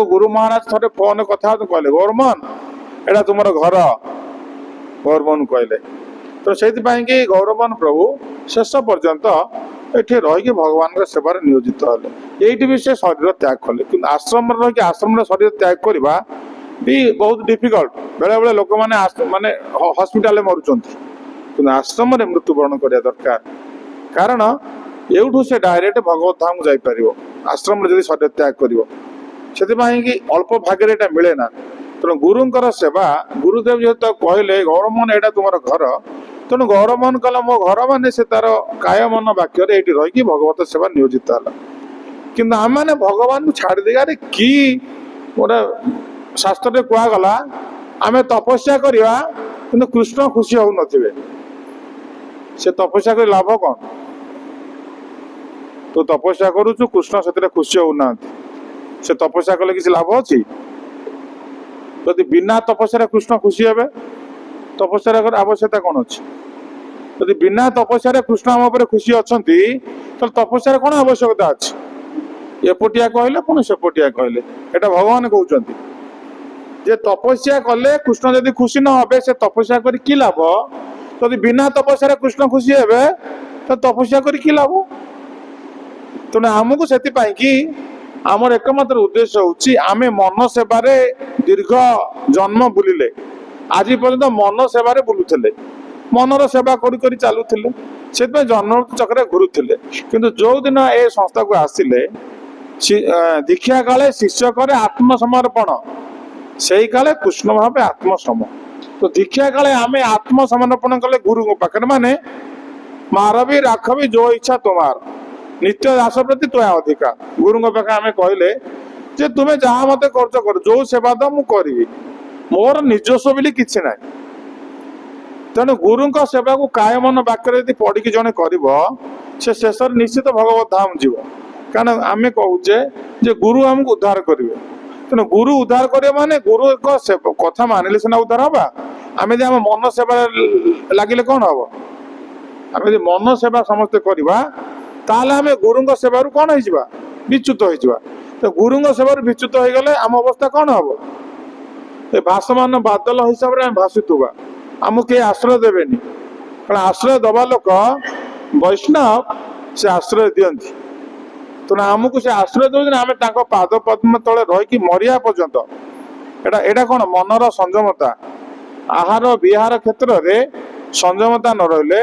गुरु महाराज थे फोन कथा कहले गौरमोहन एटा तुम घर गौरमोहन कहले तो से गौरमोहन प्रभु शेष पर्यंत ये रही भगवान सेवार नियोजित हेले ये भी से शरीर त्याग कले कि आश्रम रही आश्रम शरीर त्याग करवा भी बहुत डिफिकल्ट बेले बेले लोक मैंने हस्पिटाल मरुंच कि आश्रम मृत्युवरण करा दरकार कारण एवठू से डायरेक्ट भगवत धाम जापर आश्रम जब शरीर त्याग कर से अल्प भाग्य यहाँ मिले ना तेणु गुरुंर सेवा गुरुदेव जेहतु कहले गौरमोहन यहाँ तुम घर तेणु गौरमोहन कल मो घर मान से तार काय मन वाक्य ये रही भगवत सेवा नियोजित है कि आम मैंने भगवान को छाड़ दे अरे कि गोटे शास्त्र कहगला आम तपस्या करवा कि कृष्ण खुशी हो नथिबे से तपस्या कर लाभ कौन तो तपस्या करुचु कृष्ण से खुशी होना से तपस्या कले किसी लाभ अच्छी जदि बिना तपस्या कृष्ण खुशी हे ତପସ୍ୟାର ଆବଶ୍ୟକତା କ'ଣ ଅଛି? ଯଦି ବିନା ତପସ୍ୟାରେ କୃଷ୍ଣ ଆମ ଉପରେ ଖୁସି ଅଛନ୍ତି ତାହେଲେ ତପସ୍ୟାର କ'ଣ ଆବଶ୍ୟକତା ଅଛି? ଏପଟିଆ କହିଲେ ପୁଣି ସେପଟିଆ କହିଲେ। ଏଟା ଭଗବାନ କହୁଛନ୍ତି ଯେ ତପସ୍ୟା କଲେ କୃଷ୍ଣ ଯଦି ଖୁସି ନ ହେବେ ସେ ତପସ୍ୟା କରି କି ଲାଭ? ଯଦି ବିନା ତପସ୍ୟାରେ କୃଷ୍ଣ ଖୁସି ହେବେ ତ ତପସ୍ୟା କରି କି ଲାଭ? ତେଣୁ ଆମକୁ ସେଥିପାଇଁ କି ଆମର ଏକମାତ୍ର ଉଦ୍ଦେଶ୍ୟ ହେଉଛି ଆମେ ମନ ସେବାରେ ଦୀର୍ଘ ଜନ୍ମ ବୁଲିଲେ, ଆଜି ପର୍ଯ୍ୟନ୍ତ ମନ ସେବାରେ ବୁଲୁଥିଲେ, ମନର ସେବା କରି କରି ଚାଲୁଥିଲେ, ସେଥିପାଇଁ ଜନ୍ମ ଚକ୍ରରେ ଘୁରୁଥିଲେ। କିନ୍ତୁ ଯୋଉଦିନ ଏ ସଂସ୍ଥାକୁ ଆସିଲେ ଦୀକ୍ଷା କାଳେ ଶିଷ୍ୟ କରେ ଆତ୍ମସମର୍ପଣ, ସେଇ କାଳେ କୃଷ୍ଣ ଭାବେ ଆତ୍ମସମ। ତ ଦୀକ୍ଷା କାଳେ ଆମେ ଆତ୍ମସମର୍ପଣ କଲେ ଗୁରୁଙ୍କ ପାଖରେ, ମାନେ ମାରବି ରାଖବି ଯୋ ଇଚ୍ଛା ତୁମାର, ନିତ୍ୟ ଦାସ ପ୍ରତି ତୁଆ ଅଧିକାର। ଗୁରୁଙ୍କ ପାଖରେ ଆମେ କହିଲେ ଯେ ତୁମେ ଯାହା ମତେ କରୁଛ କର, ଯୋଉ ସେବା ତ ମୁଁ କରିବି, ମୋର ନିଜସ୍ୱ ବୋଲି କିଛି ନାହିଁ। ତେଣୁ ଗୁରୁଙ୍କ ସେବାକୁ କାୟ ମନ ବାକ୍ୟରେ ଯଦି ପଢିକି ଜଣେ କରିବ ସେ ଶେଷରେ ନିଶ୍ଚିତ ଭଗବତ ଧାମ ଯିବ। କାରଣ ଆମେ କହୁଛେ ଯେ ଗୁରୁ ଆମକୁ ଉଦ୍ଧାର କରିବେ। ତେଣୁ ଗୁରୁ ଉଦ୍ଧାର କରିବେ ମାନେ ଗୁରୁ ଏକ କଥା ମାନିଲେ ସିନା ଉଦ୍ଧାର ହବା। ଆମେ ଯଦି ଆମ ମନ ସେବାରେ ଲାଗିଲେ କ'ଣ ହବ? ଆମେ ଯଦି ମନ ସେବା ସମସ୍ତେ କରିବା ତାହେଲେ ଆମେ ଗୁରୁଙ୍କ ସେବାରୁ କ'ଣ ହେଇଯିବା? ବିଚ୍ୟୁତ ହେଇଯିବା। ତ ଗୁରୁଙ୍କ ସେବାରୁ ବିଚ୍ୟୁତ ହେଇଗଲେ ଆମ ଅବସ୍ଥା କ'ଣ ହବ? ଏ ଭାସମାନ ବାଦଲ ହିସାବରେ ଆମେ ଭାସୁଥିବା, ଆମକୁ କେହି ଆଶ୍ରୟ ଦେବେନି। କାରଣ ଆଶ୍ରୟ ଦବା ଲୋକ ବୈଷ୍ଣବ ସେ ଆଶ୍ରୟ ଦିଅନ୍ତି। ତେଣୁ ଆମକୁ ସେ ଆଶ୍ରୟ ଦେଉଛନ୍ତି, ଆମେ ତାଙ୍କ ପାଦ ପଦ୍ମ ତଳେ ରହିକି ମରିବା ପର୍ଯ୍ୟନ୍ତ। ଏଇଟା କ'ଣ? ମନର ସଂଯମତା। ଆହାର ବିହାର କ୍ଷେତ୍ରରେ ସଂଯମତା ନ ରହିଲେ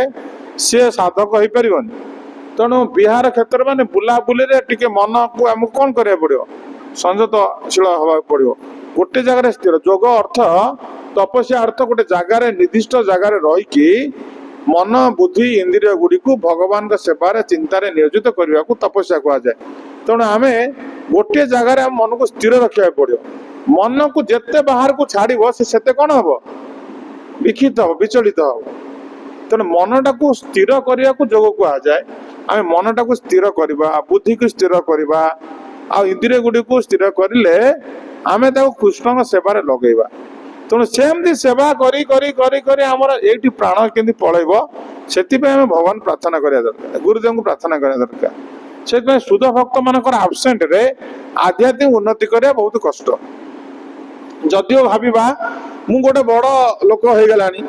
ସିଏ ସାଧକ ହେଇପାରିବନି। ତେଣୁ ବିହାର କ୍ଷେତ୍ର ମାନେ ବୁଲାବୁଲିରେ ଟିକେ ମନକୁ ଆମକୁ କ'ଣ କରିବାକୁ ପଡ଼ିବ? ସଂଯତଶୀଳ ହେବାକୁ ପଡ଼ିବ। ଗୋଟେ ଜାଗାରେ ସ୍ଥିର। ଯୋଗ ଅର୍ଥ, ତପସ୍ୟା ଅର୍ଥ ଗୋଟେ ଜାଗାରେ ନିର୍ଦ୍ଦିଷ୍ଟ ଜାଗାରେ ରହିକି ମନ ବୁଦ୍ଧି ଇନ୍ଦ୍ରିୟ ଗୁଡ଼ିକୁ ଭଗବାନଙ୍କ ସେବାରେ ଚିନ୍ତାରେ ନିୟୋଜିତ କରିବାକୁ ତପସ୍ୟା କୁହାଯାଏ। ତେଣୁ ଆମେ ଗୋଟିଏ ଜାଗାରେ ଆମ ମନକୁ ସ୍ଥିର ରଖିବାକୁ ପଡ଼ିବ। ମନକୁ ଯେତେ ବାହାରକୁ ଛାଡ଼ିବ ସେ ସେତେ କ'ଣ ହବ? ବିକ୍ଷିପ୍ତ ହବ, ବିଚଳିତ ହବ। ତେଣୁ ମନଟାକୁ ସ୍ଥିର କରିବାକୁ ଯୋଗ କୁହାଯାଏ। ଆମେ ମନଟାକୁ ସ୍ଥିର କରିବା, ବୁଦ୍ଧିକୁ ସ୍ଥିର କରିବା, ଆଉ ଇନ୍ଦ୍ରିୟ ଗୁଡ଼ିକୁ ସ୍ଥିର କରିଲେ ଆମେ ତାକୁ କୃଷ୍ଣଙ୍କ ସେବାରେ ଲଗେଇବା। ତେଣୁ ସେମିତି ସେବା କରି କରି କରି କରି ଆମର ଏଇଠି ପ୍ରାଣ କେମିତି ପଳେଇବ, ସେଥିପାଇଁ ଆମେ ଭଗବାନ ପ୍ରାର୍ଥନା କରିବା ଦରକାର, ଗୁରୁଦେବଙ୍କୁ ପ୍ରାର୍ଥନା କରିବା ଦରକାର। ସେଥିପାଇଁ ଶୁଦ୍ଧ ଭକ୍ତ ମାନଙ୍କର ଆବସେଣ୍ଟରେ ଆଧ୍ୟାତ୍ମିକ ଉନ୍ନତି କରିବା ବହୁତ କଷ୍ଟ। ଯଦିଓ ଭାବିବା ମୁଁ ଗୋଟେ ବଡ଼ ଲୋକ ହେଇଗଲାଣି,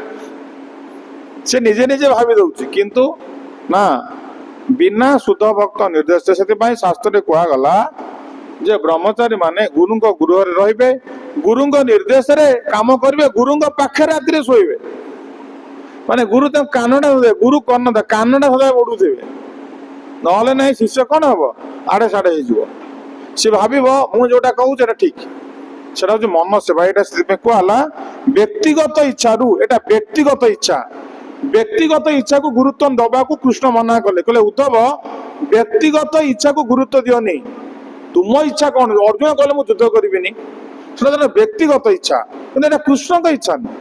ସେ ନିଜେ ନିଜେ ଭାବି ଦଉଛି, କିନ୍ତୁ ନା, ବିନା ଶୁଦ୍ଧ ଭକ୍ତ ନିର୍ଦ୍ଦେଶ। ସେଥିପାଇଁ ଶାସ୍ତ୍ରରେ କୁହାଗଲା ଯେ ବ୍ରହ୍ମଚାରୀ ମାନେ ଗୁରୁଙ୍କ ଗୃହରେ ରହିବେ, ଗୁରୁଙ୍କ ନିର୍ଦ୍ଦେଶରେ କାମ କରିବେ, ଗୁରୁଙ୍କ ପାଖରେ ରାତିରେ ଶୋଇବେ। ମାନେ ଗୁରୁ ତାଙ୍କୁ କାନଟା ଦେବେ, ଗୁରୁ କର୍ଣ୍ଣ କାନଟା ସଦାବେଳେ ବଢୁଥିବେ, ନହେଲେ ନାହିଁ ଶିଷ୍ୟ କ'ଣ ହବ? ଆଡେ ସାଡେ ହେଇଯିବ। ସେ ଭାବିବ ମୁଁ ଯୋଉଟା କହୁଛି ଏଟା ଠିକ। ସେଟା ହଉଛି ମନ ସେବା। ଏଇଟା ସେଥିପାଇଁ କୁହାହେଲା ବ୍ୟକ୍ତିଗତ ଇଚ୍ଛାରୁ, ଏଟା ବ୍ୟକ୍ତିଗତ ଇଚ୍ଛା। ବ୍ୟକ୍ତିଗତ ଇଚ୍ଛାକୁ ଗୁରୁତ୍ୱ ଦବାକୁ କୃଷ୍ଣ ମନା କଲେ। କହିଲେ ଉଦ୍ଧବ, ବ୍ୟକ୍ତିଗତ ଇଚ୍ଛାକୁ ଗୁରୁତ୍ୱ ଦିଅନି। ତୁମ ଇଚ୍ଛା କ'ଣ? ଅର୍ଜୁନ କହିଲେ ମୁଁ ଯୁଦ୍ଧ କରିବିନି, ସେଟା ବ୍ୟକ୍ତିଗତ ଇଚ୍ଛା, କିନ୍ତୁ ଏଟା କୃଷ୍ଣଙ୍କ ଇଚ୍ଛା ନୁହେଁ।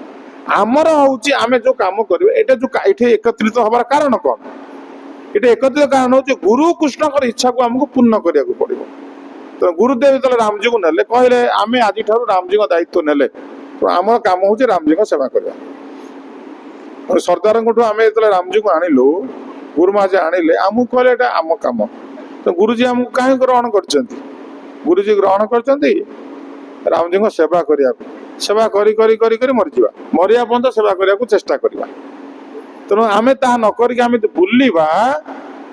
ଆମର ହଉଛି ଆମେ ଯୋଉ କାମ କରିବେ, ଏଇଟା ଯୋଉ ଏଠି ଏକତ୍ରିତ ହବାର କାରଣ କ'ଣ? ଏଠି ଏକତ୍ରିତ କାରଣ ହଉଛି ଗୁରୁ କୃଷ୍ଣଙ୍କର ଇଚ୍ଛାକୁ ଆମକୁ ପୂର୍ଣ୍ଣ କରିବାକୁ ପଡିବ। ତ ଗୁରୁଦେବ ଯେତେବେଳେ ରାମଜୀଙ୍କୁ ନେଲେ, କହିଲେ ଆମେ ଆଜିଠାରୁ ରାମଜୀଙ୍କ ଦାୟିତ୍ୱ ନେଲେ, ତ ଆମର କାମ ହଉଛି ରାମଜୀଙ୍କ ସେବା କରିବା। ସର୍ଦ୍ଦାରଙ୍କଠୁ ଆମେ ଯେତେବେଳେ ରାମଜୀଙ୍କୁ ଆଣିଲୁ, ଗୁରୁମା ଯେ ଆଣିଲେ, ଆମକୁ କହିଲେ ଏଟା ଆମ କାମ। ତ ଗୁରୁଜୀ ଆମକୁ କାହିଁକି ଗ୍ରହଣ କରିଛନ୍ତି? ଗୁରୁଜୀ ଗ୍ରହଣ କରିଛନ୍ତି ରାମଜୀଙ୍କ ସେବା କରିବାକୁ। ସେବା କରି କରି କରି କରି ମରିଯିବା, ମରିବା ପର୍ଯ୍ୟନ୍ତ ସେବା କରିବାକୁ ଚେଷ୍ଟା କରିବା। ତେଣୁ ଆମେ ତାହା ନ କରିକି ଆମେ ବୁଲିବା,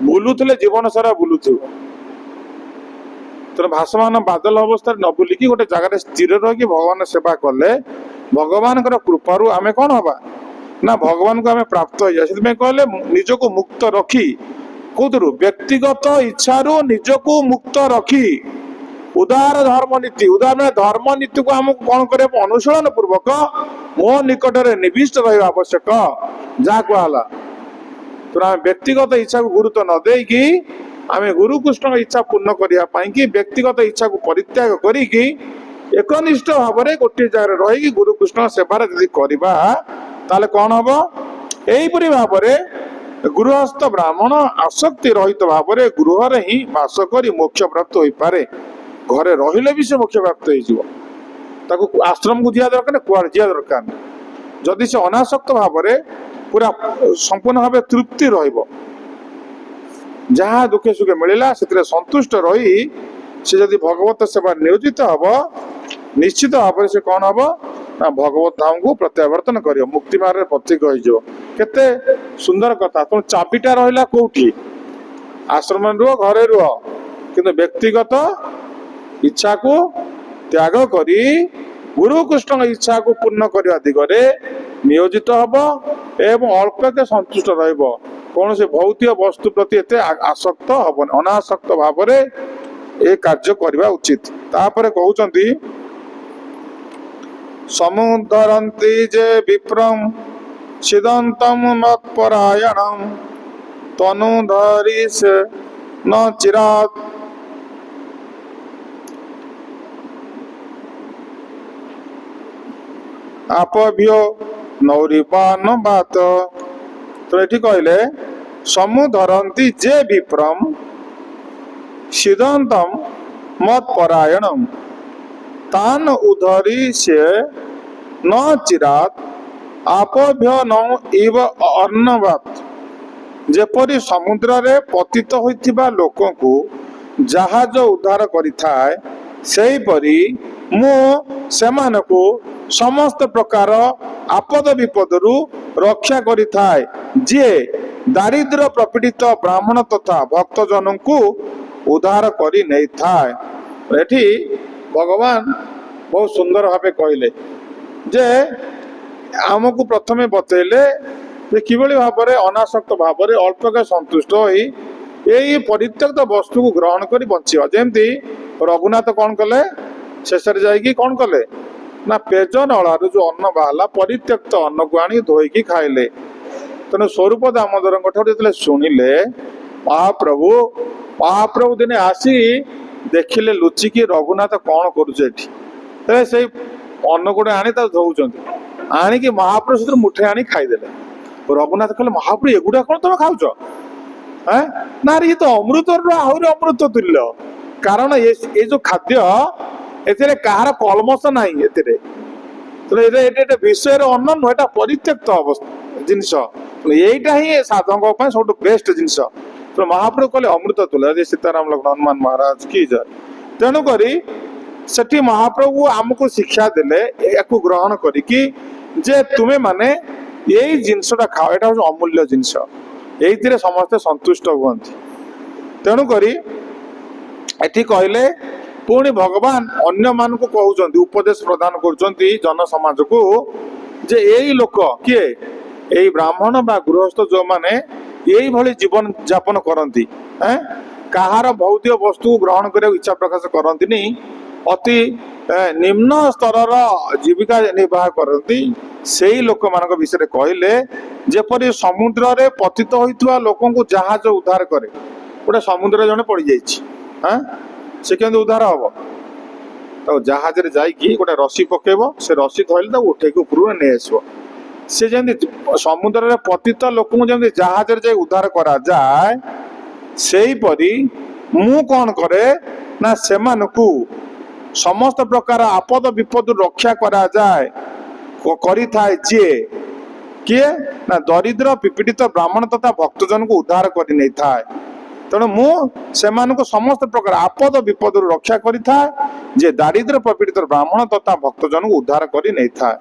ବୁଲୁଥିଲେ ଜୀବନ ସାରା ବୁଲୁଥିବ। ତେଣୁ ଭାସମାନ ବାଦଲ ଅବସ୍ଥାରେ ନ ବୁଲିକି ଗୋଟେ ଜାଗାରେ ସ୍ଥିର ରହିକି ଭଗବାନ ସେବା କଲେ ଭଗବାନଙ୍କର କୃପାରୁ ଆମେ କ'ଣ ହବା? ନା ଭଗବାନଙ୍କୁ ଆମେ ପ୍ରାପ୍ତ ହେଇଯିବା। ସେଥିପାଇଁ କହିଲେ ନିଜକୁ ମୁକ୍ତ ରଖି, କୋଉଥିରୁ? ବ୍ୟକ୍ତିଗତ ଇଚ୍ଛାରୁ ନିଜକୁ ମୁକ୍ତ ରଖି ଉଦାର ଧର୍ମ ନୀତି। ଉଦାର ଧର୍ମ ନୀତିକୁ ଆମକୁ କ'ଣ କରିବାକୁ? ଅନୁଶୀଳନ ପୂର୍ବକ ମୋ ନିକଟରେ ନିବିଷ୍ଟ ରହିବା ଆବଶ୍ୟକ, ଯାହା କୁହାହେଲା। ତେଣୁ ଆମେ ବ୍ୟକ୍ତିଗତ ଇଚ୍ଛାକୁ ଗୁରୁତ୍ୱ ନ ଦେଇକି ଆମେ ଗୁରୁ କୃଷ୍ଣଙ୍କ ଇଚ୍ଛା ପୂର୍ଣ୍ଣ କରିବା ପାଇଁ କି ବ୍ୟକ୍ତିଗତ ଇଚ୍ଛାକୁ ପରିତ୍ୟାଗ କରିକି ଏକନିଷ୍ଠ ଭାବରେ ଗୋଟିଏ ଜାଗାରେ ରହିକି ଗୁରୁ କୃଷ୍ଣଙ୍କ ସେବାରେ ଯଦି କରିବା, ତାହେଲେ କ'ଣ ହବ? ଏହିପରି ଭାବରେ ଗୃହସ୍ଥ ବ୍ରାହ୍ମଣ ଆସକ୍ତି ରହିତ ଭାବରେ ଗୃହରେ ହିଁ ବାସ କରି ମୋକ୍ଷ ପ୍ରାପ୍ତ ହୋଇପାରେ। ଘରେ ରହିଲେ ବି ସେ ମୋକ୍ଷ ପ୍ରାପ୍ତ ହେଇଯିବ। ତାକୁ ଆଶ୍ରମକୁ ଯିବା ଦରକାର, କୁଆଡେ ଯିବା ଦରକାର ନାହିଁ। जदि से अनासक्त भाव पूरा संपूर्ण भाव तृप्ति रहिबो जहाँ दुखे सुखे मिलला से संतुष्ट रही से जदि भगवत सेवा नियोजित हब निश्चित भाव से कौन हम ना भगवत धाम को प्रत्यावर्तन कर मुक्ति मार्ग में पथिक हो केते सुंदर कथा तुम चाबिटा रहा कौटी आश्रम रुह घरे रुह किंतु व्यक्तिगत इच्छा को त्याग करी गुरु कृष्ण इच्छा को पूर्ण करने दिगरे नियोजित हब एवं अल्प के संतुष्ट रहिबो कौन से भौतिक वस्तु प्रति एते आसक्त हबन अनासक्त भाव ए कार्य करवा उचित तापर कहउचंती समुद्धरन्ति जे विप्रम सिदंतम मत्परायणम तनुधरी से न चिरात आपभ्यो नौरिपान बात तो ये कहले समुद्धरन्ति जे विप्रम सिदंतम मत्परायणम तान उधरी से न चिरात आपभ्य न इव अर्णवात जेपरी समुद्र रे पतित होइथिबा लोकों को जहाज उद्धार करिथाय सेही परी मु सेमानको समस्त प्रकार आपद विपदरु रक्षा करिथाय जे दारिद्र प्रपीड़ित ब्राह्मण तथा भक्त जनों को उद्धार करी नहीं थाए एठी भगवान बहुत सुंदर भावे कहले जे आमको प्रथमे बतैले जे किभली भाबरे अनासक्त भाबरे अल्प के संतुष्ट होई एई परित्यक्त वस्तु को ग्रहण करी बंचिबा जेमती रघुनाथ कौन कले शेषर जाइकी कौन कले ना पेज नलारू जो अन्न बाहला परित्यक्त अन्न को आनी धोईकी खाइले तेणु स्वरूप दामोदर ठार शुणिले महाप्रभु दिने आसी देखिले लुचिकी रघुनाथ कौन करुचे से अन्न गुड़े आनी धोउं आणिकी महाप्रभु से मुठे आनी खाईदेले रघुनाथ कहले महाप्रभु एगुड़ा कौन तुम खाऊच ना ये तो अमृत आहरी अमृत तुल्य कारण ये जो खाद्य एथिरे कहार कलमस नहीं एथिरे विषय अन्न नुह एटा परित्यक्त जिनस यहीटा ही साधकों सब बेस्ट जिनस तो महाप्रभु कहले अमृत तुल्य सीताराम लक्ष्मण हनुमान महाराज की जय तेणुक सेठी महाप्रभु आमको शिक्षा देले याकू ग्रहण करिकी जे तुम्हें माने यही जिनसटा खाओ एटा अमूल्य जिनस यही समस्ते संतुष्ट हुअन्ति तेणुक एठी कहले पुणी भगवान अन्य मान को कहउचंती उपदेश प्रदान करुचंती जन समाज को जे यही लोक किए यही ब्राह्मण बा गृहस्थ जो माने यही भली जीवन यापन करती कहार भौतिक वस्तु को ग्रहण कर इच्छा प्रकाश करती अति निम्न स्तर जीविका निर्वाह करती से लोक मान विषय कहले जेपरी समुद्र रे पतित होइतवा लोकों को जहाज उद्धार करे गोटे समुद्र जने पड़ जाइए से केंद्र उद्धार हम तो जहाज रे जाइकी गोटे रस्सी पकेब से रस्सी धरले उठे ऊपर नहीं आसो से जमी समुद्र रे पतित लोक जमी जहाज रे जाए उद्धार करा जाए सेही परी मु कौन करे ना सेमानकु समस्त प्रकार आपद विपद रक्षा करा जाए करी थाए जे किए ना दरिद्र पीड़ित ब्राह्मण तथा भक्तजन को उद्धार करी नहीं थाए तेणु मु सेमानकु समस्त प्रकार आपद विपद रक्षा करी थाए जे दारिद्र पीड़ित ब्राह्मण तथा भक्तजन को उद्धार करी नहीं थाए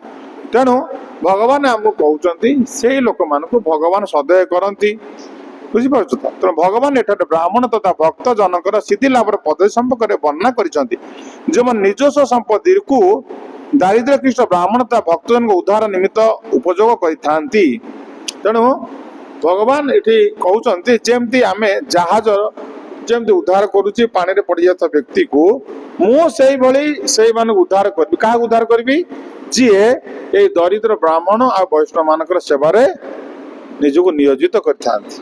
तेणु भगवान आमको कहउचंती से लोक मानकु भगवान सदय करती बुझीपार तो तेणु भगवान एठार ब्राह्मण तथा भक्त जनकर सिद्धि लाभर पद संपर्क वर्णना करिसंती जो निजस्व संपत्ति को दारिद्र कृष्ण ब्राह्मण तथा भक्तजन को उद्धार निमित्त उपयोग करिथांती तेणु भगवान एठी कहउचंती जेमती आमे जहाज जेमती उद्धार करूची पानी रे पड़ी जाता व्यक्ति को मु सेही भली सेही मान उद्धार करबी का उद्धार करबी जी ए दरिद्र ब्राह्मण आ वैष्णव मानकर सेवारे निजको नियोजित करथांती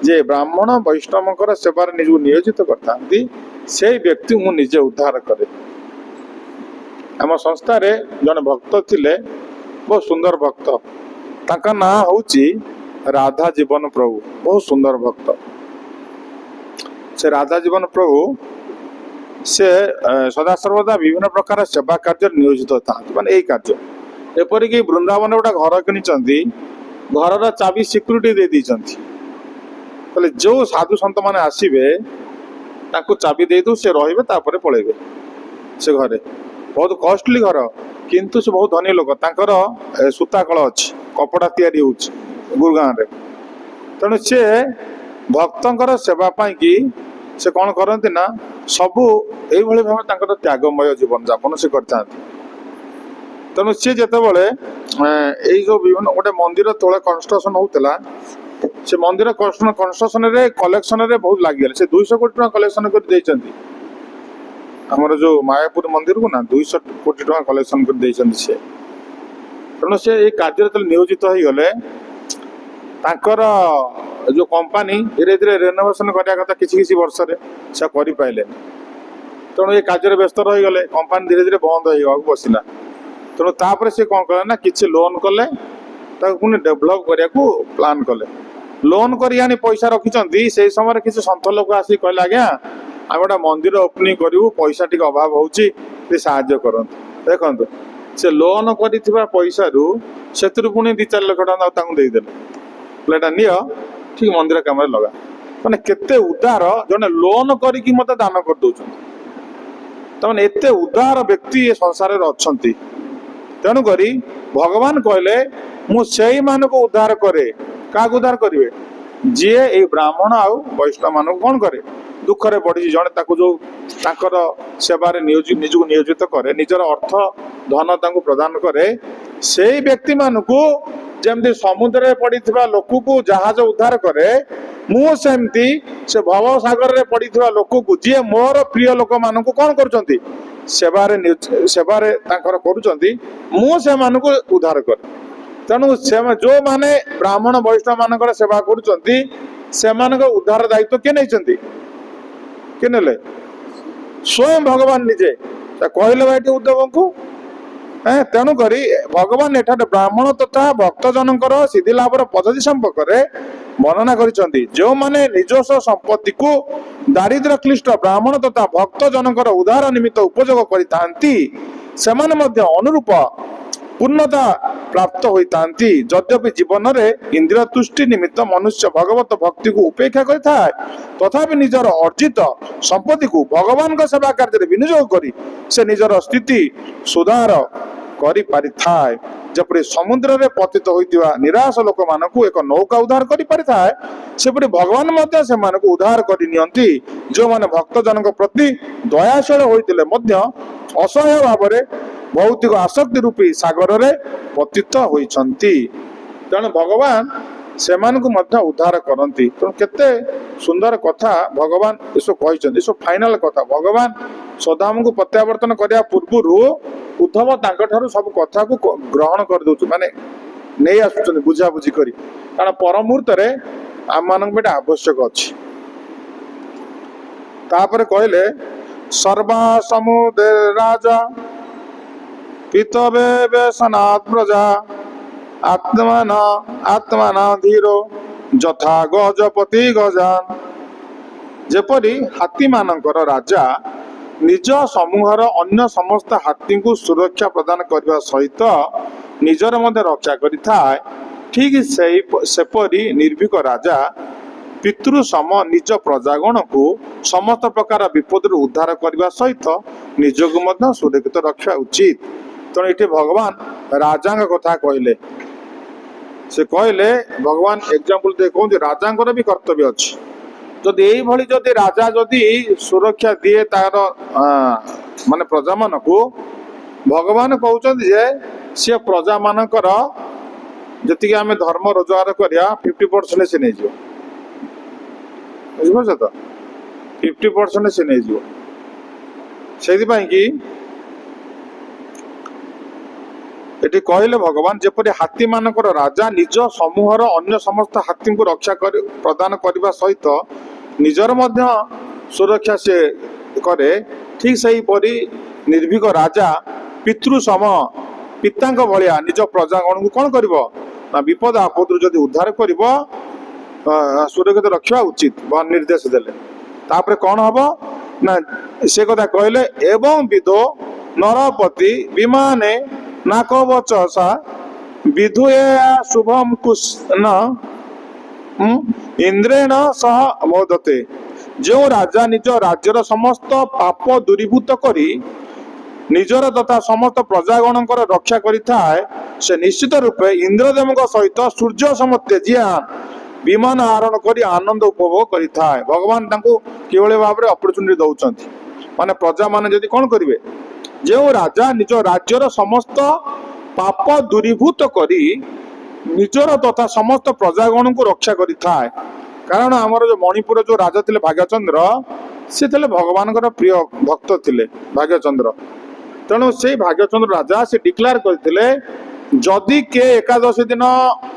जे ब्राह्मण वैष्णव सेवार निज नियोजित करथांती से व्यक्ति मु निजे उद्धार करे आम संस्था जन भक्त थिले बहुत सुंदर भक्त ताका ना होची राधा जीवन प्रभु बहुत सुंदर भक्त से राधा जीवन प्रभु से सदा सर्वदा विभिन्न प्रकार सेवा कार्य नियोजित था माने यही कार्य एपरिक वृंदावन गोटे घर किनी घर चाबी सिक्यूरीटी दे देइछंती कहले जो साधु संत माने आसीबे ताको चाबी दे दो से रहिबे तापरे पळेबे से घरे बहुत कॉस्टली घर किंतु से बहुत धनी लोक तांकर सूता कल अछि कपड़ा तैयारी होछि गुरगांव रे तेणु से भक्तंकर सेवा पाई कि से कौन करती ना सबू ये भाव तांकर त्यागमय जीवन जापन से करता तेणु सी जिते जो विभिन्न गोटे मंदिर तले कंस्ट्रक्शन होता से मंदिर कंस्ट्रक्शन रे कलेक्शन रे बहुत लगे से 200 कोटी टका कलेक्शन कर हमर जो मायापुर मंदिर को ना 200 कोटी टका कलेक्शन कर से तेणु से ये कार्य नियोजित हो गले तांकर जो कंपनी धीरे धीरे रेनोवेशन करने कथा किसी वर्ष से कर पाइले तेणु ये कार्य व्यस्त रही गले कंपनी धीरे धीरे बंद हो बसला तेणु तापर से कौन कले ना किसी लोन कले पुणी डेभलप करने को प्लान कले लोन कर पैसा रखिंट से समय किसी सन्थ लोक आस कहले आज्ञा आम गोटे मंदिर ओपनिंग करूँ पैसा टी अभाव होती कर देखो से लोन कर पैसा रू से पुणी 2-4 लाख टका देदेले नियो ठीक मंदिर काम लगा मैंने केते उदार जने लोन करी मत दान कर दउछन तमने एते उदार व्यक्ति ये संसार रे अछंती तेणु करी भगवान कहले मु सेई मान को उद्धार करे का उद्धार करिवे जे ए ब्राह्मण आउ वैष्णव मान कौन करे दुख रे पड़ी जने ताको जो ताकर सेवा रे निजको नियोजित करे निजर अर्थ धन ताको प्रदान करे सेई व्यक्ति मान को जमती समुद्र पड़ी लोक को जहाज उद्धार करे मु सेमती से भव सागर रे पड़ी लोक को जी मोर प्रिय लोक मान को कौन कर सेवारे मु से मान को उद्धार कर तेणु जो माने ब्राह्मण वैष्णव मान सेवा कर उद्धार दायित्व किए नहीं किए ने स्वयं भगवान निजे कहले भाई उद्धव को तेणु करी भगवान एठार ब्राह्मण तथा भक्त जनकर सिद्धि लाभर पद्धति संपर्क वर्णना करिसेंती जो माने निजस्व संपत्ति को दारिद्र्य क्लिष्ट ब्राह्मण तथा भक्त जनकर उद्धार निमित्त उपयोग करितांती सेमाने मध्य अनुरूप पूर्णता प्राप्त होइतांती यद्यपि जीवन में इंद्रिय तुष्टि निमित्त मनुष्य भगवत भक्ति को उपेक्षा करिथाय तथापि निजर अर्जित संपत्ति को भगवान का सेवा कार्य विनियोग करी से निजर स्थिति सुधार करि पारिथाय जपरि समुद्र रे पतित होइतिवा निराश लोक मानकु एक नौका उद्धार करि पारिथाय सेपरि भगवान मध्य से मानकु उद्धार करि नियंती जो माने भक्त जनक प्रति दयाशील होइतिले मध्य असहाय भावरे भौतिक आसक्ति रूपी सागर रे पतित होइछंती तेणु भगवान से उद्धार करती तेणु केते सुंदर कथा भगवान इसो कहिछंती इसो फाइनल कथा भगवान सदाम को प्रत्यावर्तन करने पूर्व उद्धव तांकठारु सब कथा को ग्रहण कर दउछ माने नहीं आसुछन बुझा बुझी करी कारण पर मुहूर्त रे आम मानक बेटा आवश्यक अछि तापर कहले सर्वा समुद्र राजा पितवे व्यसनात् प्रजा आत्मना धीरो जथा गजपति गजान जेपरी हाथी मानकर राजा निज समूहर अन्य समस्त हाथी को सुरक्षा प्रदान करने सहित निजर मध्य रक्षा करिथाय ठीक सेपरी निर्भीक राजा पितृ सम निज प्रजागण को समस्त प्रकार विपद उद्धार करने सहित निजक मध्य सुरक्षित रखा उचित तेणु ये भगवान राजा कथा कहले से कहले भगवान एग्जांपल दे कहते राजा भी कर्तव्य अच्छी जदि यही जदि राजा जदि सुरक्षा दिए तार माने प्रजा मान को भगवान कहते जे सी प्रजा मानकर जी आम धर्म रोजगार करिया 50% से नहीं जीव बुझिपार तो 50% से नहीं जीव से एटी कहले भगवान जेपरि हाथी मानकर राजा निज समूहर अन्य समस्त हाथी को रक्षा कर प्रदान करने सहित निजर मध्य सुरक्षा से करे ठीक सही परी निर्भीक राजा पितृ सम पिता भलिया निज प्रजागण को कौन करिवो ना विपद आपद जदि उद्धार करिवो सुरक्षित रखा उचित निर्देश देले तापर कौन हम ना से कथा कहले एवं विदो नरपति विमाने नाक वचसा विधुया शुभम कुशन इंद्रेण सह मोदते। जो राजा निज राज्यर समस्त पाप दूरीभूत करी निजर तथा समस्त प्रजागणकर रक्षा करिथाए से निश्चित रूपे इंद्रदेव सहित सूर्य सम तेजियान विमान आरोहण करी आनंद उपभोग करिथाए। भगवान तांको किभଳି भाबरे अपॉर्चुनिटी दउचंती माने प्रजा माने जदि कोन करिवे जो राजा निज राज्यर समस्त पाप दूरीभूत करी निजर तथा समस्त प्रजागण को रक्षा करिथाए। कारण आमर जो मणिपुर जो राजा थिले भाग्यचंद्र से थिले भगवान प्रिय भक्त थिले भाग्यचंद्र। तेणु से भाग्यचंद्र राजा से डिक्लेयर करथिले जदि के एकादशी दिन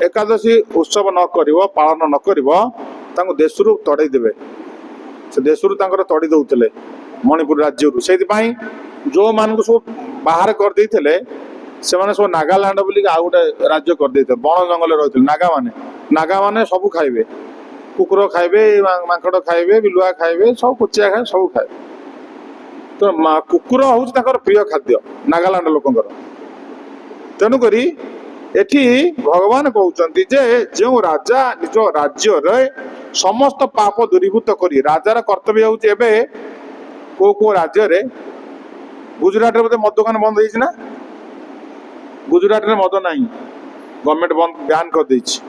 एकादशी उत्सव न करिवो पालन न करिवो तांको देशरु तड़ाई देबे। से देशरु तांकर तड़ी दउथिले मणिपुर राज्यरु। सेति पई जो मानको सब बाहर कर देथिले से माने सब नागालैंड बोली आ गोटे राज्य कर देथिले। बण जंगल रहिथिले नागा माने सब खाइबे कुकुर खाइबे मांकड़ खाइबे बिलुआ खाइबे सब कुचिया खाए सब खाए। तो कुकुर हूँ प्रिय खाद्य नागालैंड लोकंकर। तेणुक एठी भगवान कहते जे जो राजा निज राज्य समस्त पाप दूरीभूत करी राजार कर्तव्य हूँ एवं को राज्य रे गुजरात रे मद दुकान बंद होइछि ना गुजरात रे मद नहीं गवर्नमेंट बंद बैन कर देछि।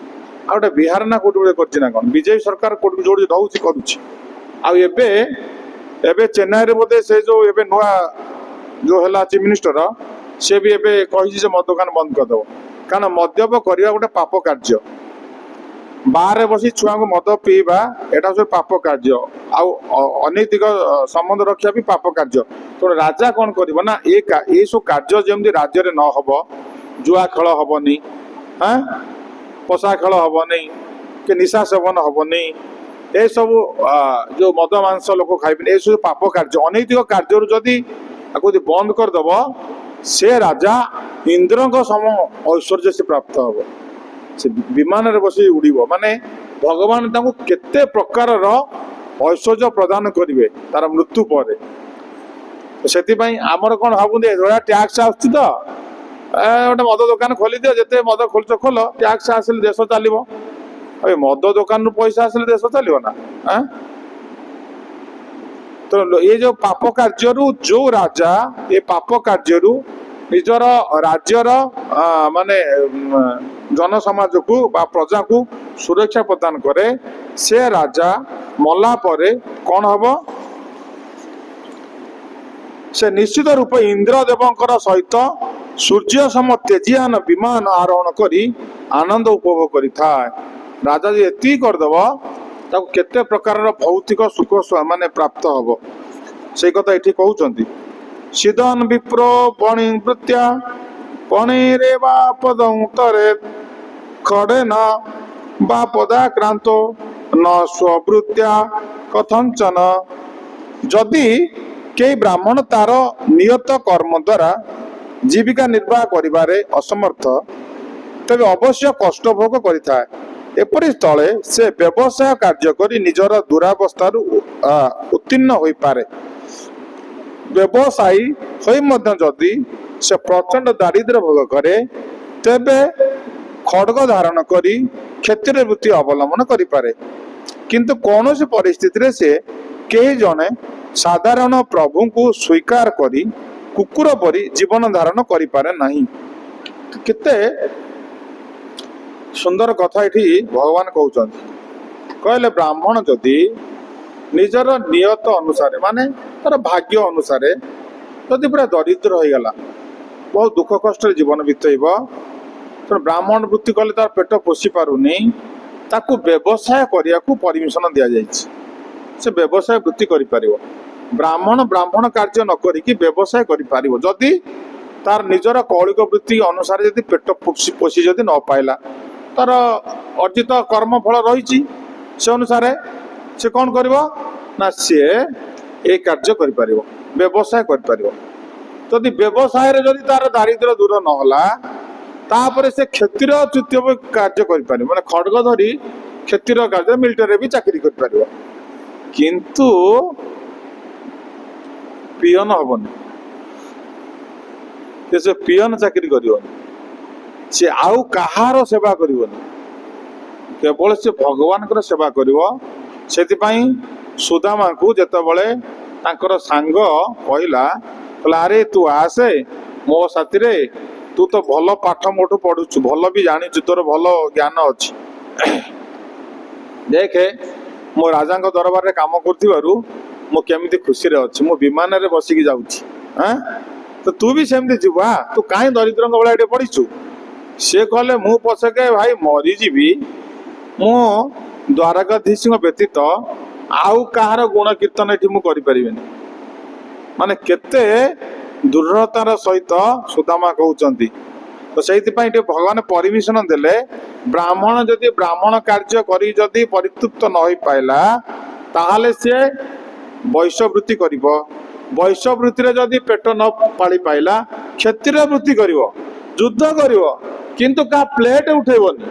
आ गोटे बिहार ना कोटी करछि ना कोन बीजेपी सरकार कोटी जोड़ी रहउछि करूछि। आ एबे चेन्नई रे बोधे से जो एबे नुआ जो है चीफ मिनिस्टर से भी एबे कही जे मद दुकान बंद कर दो। कारण मद्यप करवा गोटे पाप कार्य बाहर बसी छुआ को मद पीवा एटा सब पाप कार्य अनैतिक संबंध रखा भी पाप कार्य। तो राजा कौन कर ना ये सब कार्य जमी राज्य रे न हब जुआ खेल हबनी हाँ पशा खेल हबनी कि निशा सेवन हबनी ए सब जो मद मांस लोक खाइबे ए सब पाप कार्य अनैतिक कार्य जदि बंद करदेव से राजा इंद्र सम ऐश्वर्य से प्राप्त हम से विमान रे बसी उड़ीब माने भगवान तांको केते प्रकार ऐश्वर्य प्रदान करिवे तार मृत्यु पर। से आमर कौन भावुंदे जोड़ा टैक्स आसुची तो गोटे मद दुकान खोली दियो जिते मद खोलुच खोल टैक्स आसिले देश चलो। अरे मद दुकान पैसा आसिले देश चलो ना। तो ये जो पाप कार्य जो राजा ये पाप कार्य निजर राज्यर माने जन समाज को बा प्रजा को सुरक्षा प्रदान करे से राजा मला परे कौन हम से निश्चित रूप इंद्रदेवंकर सहित सूर्य सम तेजियान विमान आरोहण करी आनंद उपभोग करिथाए। राजा जी एति करदेव ताको केते प्रकार भौतिक सुख माने प्राप्त हब से कथा एठी कहउचंती। सिदन विप्रो पणि वृत्या पणि रे वा पदं तरे खड़े न बा पदाक्रांतो न स्ववृत्या कथंचन। जदि के ब्राह्मण तार नियत कर्म द्वारा जीविका निर्वाह करिबारे असमर्थ तेबे अवश्य कष्ट भोग करिथाए। एपरि स्थले से व्यवसाय कार्य करी निजर दुरावस्थारु उत्तीर्ण होई पारे। व्यवसायी होई मध्य जदि से प्रचंड दारिद्र्य भोग करे तेबे खड्ग धारण करी क्षेत्र वृत्ति अवलंबन करि पारे। किंतु कौन सी परिस्थिति रे से कई जने साधारण प्रभु को स्वीकार करी कुकुर परी जीवन धारण करि पारे नहीं। केते सुंदर कथा ये भगवान कहते कहले ब्राह्मण जदि निजर नियत अनुसार माने तार भाग्य अनुसार जदि पूरा दरिद्र हो गला बहुत दुख कष्ट जीवन बीतब तो ब्राह्मण वृत्ति कले तार पेट पोषि पारुनी ताकू व्यवसाय करने को परमिशन दि जाए से व्यवसाय वृत्ति करि पारिबो। ब्राह्मण ब्राह्मण कार्य न करिकी व्यवसाय करि पारिबो जदि तार निजर कौलिक वृत्ति अनुसार जदि पेट पोषि जदि न पाइला तार अर्जित कर्म फल रही से अनुसार से कौन करिबो ना सी ए कार्य करि पारिबो व्यवसाय करि पारिबो। जदि व्यवसाय रे जदि तार दारिद्र्य दूर न होला तापर से क्षेत्र तृतीय कार्य करि पारिबो माने खड्ग धरी क्षेत्र कार्य मिलिटरी भी चाकरी करि पारिबो किंतु पियन हबनी ସେ ପିଅନ ଚାକିରି କରିବନି, ସେ ଆଉ କାହାର ସେବା କରିବନି, କେବଳ ସେ ଭଗବାନଙ୍କର ସେବା କରିବ। ସେଥିପାଇଁ ସୁଦାମାଙ୍କୁ ଯେତେବେଳେ ତାଙ୍କର ସାଙ୍ଗ କହିଲା, ଆରେ ତୁ ଆସେ ମୋ ସାଥିରେ, ତୁ ତ ଭଲ ପାଠ ମୋଠୁ ପଢୁଛୁ, ଭଲ ବି ଜାଣିଛୁ, ତୋର ଭଲ ଜ୍ଞାନ ଅଛି, ଦେଖେ ମୋ ରାଜାଙ୍କ ଦରବାରରେ କାମ କରୁଥିବାରୁ ମୁଁ କେମିତି ଖୁସିରେ ଅଛି, ମୁଁ ବିମାନରେ ବସିକି ଯାଉଛି, ତ ତୁ ବି ସେମିତି ଯିବୁ, ତୁ କାହିଁ ଦରିଦ୍ରଙ୍କ ଭଳିଆ ଏଠି ପଢିଛୁ। ସେ କହିଲେ, ମୁଁ ପଛକେ ଭାଇ ମରିଯିବି, ମୁଁ ଦ୍ୱାରକାଧୀଶଙ୍କ ବ୍ୟତୀତ ଆଉ କାହାର ଗୁଣ କୀର୍ତ୍ତନ ଏଠି ମୁଁ କରିପାରିବିନି। ମାନେ କେତେ ଦୃଢତାର ସହିତ ସୁଦାମା କହୁଛନ୍ତି। ତ ସେଇଥିପାଇଁ ଟିକେ ଭଗବାନ ପରମିଶନ ଦେଲେ, ବ୍ରାହ୍ମଣ ଯଦି ବ୍ରାହ୍ମଣ କାର୍ଯ୍ୟ କରି ଯଦି ପରିତୃପ୍ତ ନ ହୋଇପାରିଲା, ତାହେଲେ ସିଏ ବୈଶ୍ୟବୃତ୍ତି କରିବ। ବୈଶ୍ୟବୃତ୍ତିରେ ଯଦି ପେଟ ନ ପାଳି ପାଇଲା, କ୍ଷତ୍ରିୟ ବୃତ୍ତି କରିବ, ଯୁଦ୍ଧ କରିବ, କିନ୍ତୁ କାହା ପ୍ଲେଟ ଉଠେଇବନି,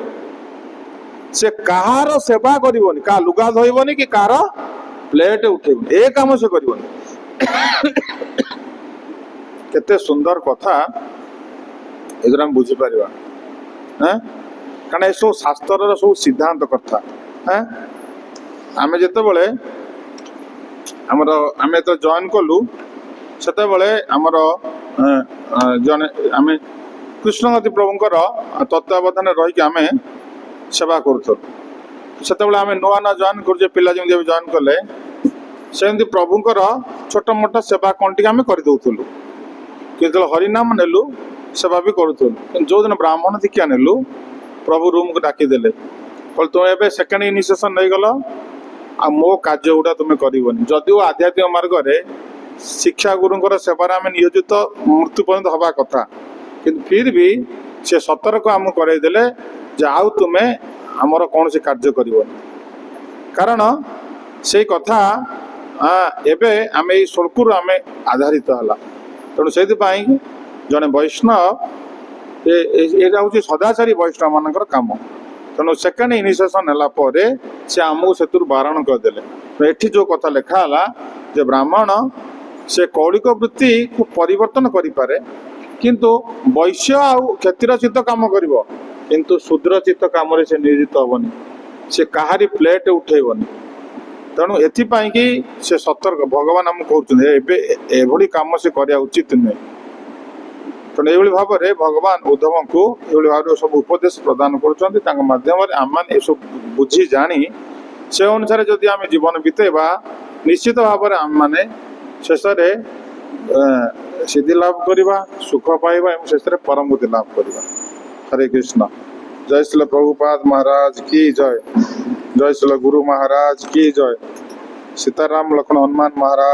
ସେ କାହାର ସେବା କରିବନି, କାହା ଲୁଗା ଧୋଇବନି କି କାହାର ପ୍ଲେଟ ଉଠେଇବନି, ଏ କାମ ସେ କରିବନି। କେତେ ସୁନ୍ଦର କଥା, ଏଗୁରା ଆମେ ବୁଝିପାରିବା। କାରଣ ଏସବୁ ଶାସ୍ତ୍ରର ସବୁ ସିଦ୍ଧାନ୍ତ କଥା। ଆମେ ଯେତେବେଳେ ଆମେ ତ ଜଏନ୍ କଲୁ, ସେତେବେଳେ ଆମର ଜଣେ ଆମେ କୃଷ୍ଣଗତି ପ୍ରଭୁଙ୍କର ତତ୍ତ୍ୱାବଧାନରେ ରହିକି ଆମେ ସେବା କରୁଥିଲୁ। ସେତେବେଳେ ଆମେ ନୂଆ ନୂଆ ଜଏନ୍ କରୁଛେ, ପିଲା ଯେମିତି ଏବେ ଜଏନ୍ କଲେ, ସେମିତି ପ୍ରଭୁଙ୍କର ଛୋଟ ମୋଟ ସେବା କ'ଣ ଟିକେ ଆମେ କରିଦେଉଥିଲୁ। ଯେତେବେଳେ ହରିନାମ ନେଲୁ ସେବା ବି କରୁଥିଲୁ। କିନ୍ତୁ ଯେଉଁଦିନ ବ୍ରାହ୍ମଣ ଦୀକ୍ଷା ନେଲୁ, ପ୍ରଭୁ ରୁମ୍କୁ ଡାକିଦେଲେ, କହିଲେ ତୁମେ ଏବେ ସେକେଣ୍ଡ ଇନିସିଏସନ୍ ନେଇଗଲ, ଆଉ ମୋ କାର୍ଯ୍ୟ ଗୁଡ଼ା ତୁମେ କରିବନି। ଯଦିଓ ଆଧ୍ୟାତ୍ମିକ ମାର୍ଗରେ ଶିକ୍ଷା ଗୁରୁଙ୍କର ସେବାରେ ଆମେ ନିୟୋଜିତ ମୃତ୍ୟୁ ପର୍ଯ୍ୟନ୍ତ ହେବା କଥା, କିନ୍ତୁ ଫିର୍ ବି ସେ ସତର୍କ ଆମକୁ କରେଇଦେଲେ ଯେ ଆଉ ତୁମେ ଆମର କୌଣସି କାର୍ଯ୍ୟ କରିବନି। କାରଣ ସେଇ କଥା ଏବେ ଆମେ ଏଇ ଶ୍ଳୋକରୁ ଆମେ ଆଧାରିତ ହେଲା। ତେଣୁ ସେଇଥିପାଇଁ ଜଣେ ବୈଷ୍ଣବ, ଏଇଟା ହେଉଛି ସଦାଚାରୀ ବୈଷ୍ଣବ ମାନଙ୍କର କାମ। ତେଣୁ ସେକେଣ୍ଡ ଇନିସିଏସନ୍ ହେଲା ପରେ ସେ ଆମକୁ ସେଥିରୁ ବାରଣ କରିଦେଲେ। ଏଠି ଯେଉଁ କଥା ଲେଖା ହେଲା ଯେ ବ୍ରାହ୍ମଣ ସେ କୌଳିକ ବୃତ୍ତିକୁ ପରିବର୍ତ୍ତନ କରିପାରେ, କିନ୍ତୁ ବୈଶ୍ୟ ଆଉ କ୍ଷତ୍ରିୟ ଚିତ୍ତ କାମ କରିବ, କିନ୍ତୁ ଶୂଦ୍ର ଚିତ୍ତ କାମରେ ସେ ନିୟୋଜିତ ହେବନି, ସେ କାହାରି ପ୍ଲେଟ୍ ଉଠେଇବନି। ତେଣୁ ଏଥିପାଇଁ କି ସେ ସତର୍କ, ଭଗବାନ ଆମକୁ କହୁଛନ୍ତି ଏବେ ଏଭଳି କାମ ସେ କରିବା ଉଚିତ ନୁହେଁ। ତେଣୁ ଏଇଭଳି ଭାବରେ ଭଗବାନ ଉଦ୍ଧବଙ୍କୁ ଏଭଳି ଭାବରେ ସବୁ ଉପଦେଶ ପ୍ରଦାନ କରୁଛନ୍ତି। ତାଙ୍କ ମାଧ୍ୟମରେ ଆମମାନେ ଏସବୁ ବୁଝି ଜାଣି ସେ ଅନୁସାରେ ଯଦି ଆମେ ଜୀବନ ବିତେଇବା, ନିଶ୍ଚିତ ଭାବରେ ଆମମାନେ ଶେଷରେ ସିଦ୍ଧି ଲାଭ କରିବା, ସୁଖ ପାଇବା ଏବଂ ଶେଷରେ ପରମ ମୁକ୍ତି ଲାଭ କରିବା। ହରେ କୃଷ୍ଣ। ଜୟ ଶ୍ରୀ ପ୍ରଭୁପାଦ ମହାରାଜ की जय। जय श्री गुरु महाराज की जय। सीताराम लक्ष्मण हनुमान महाराज।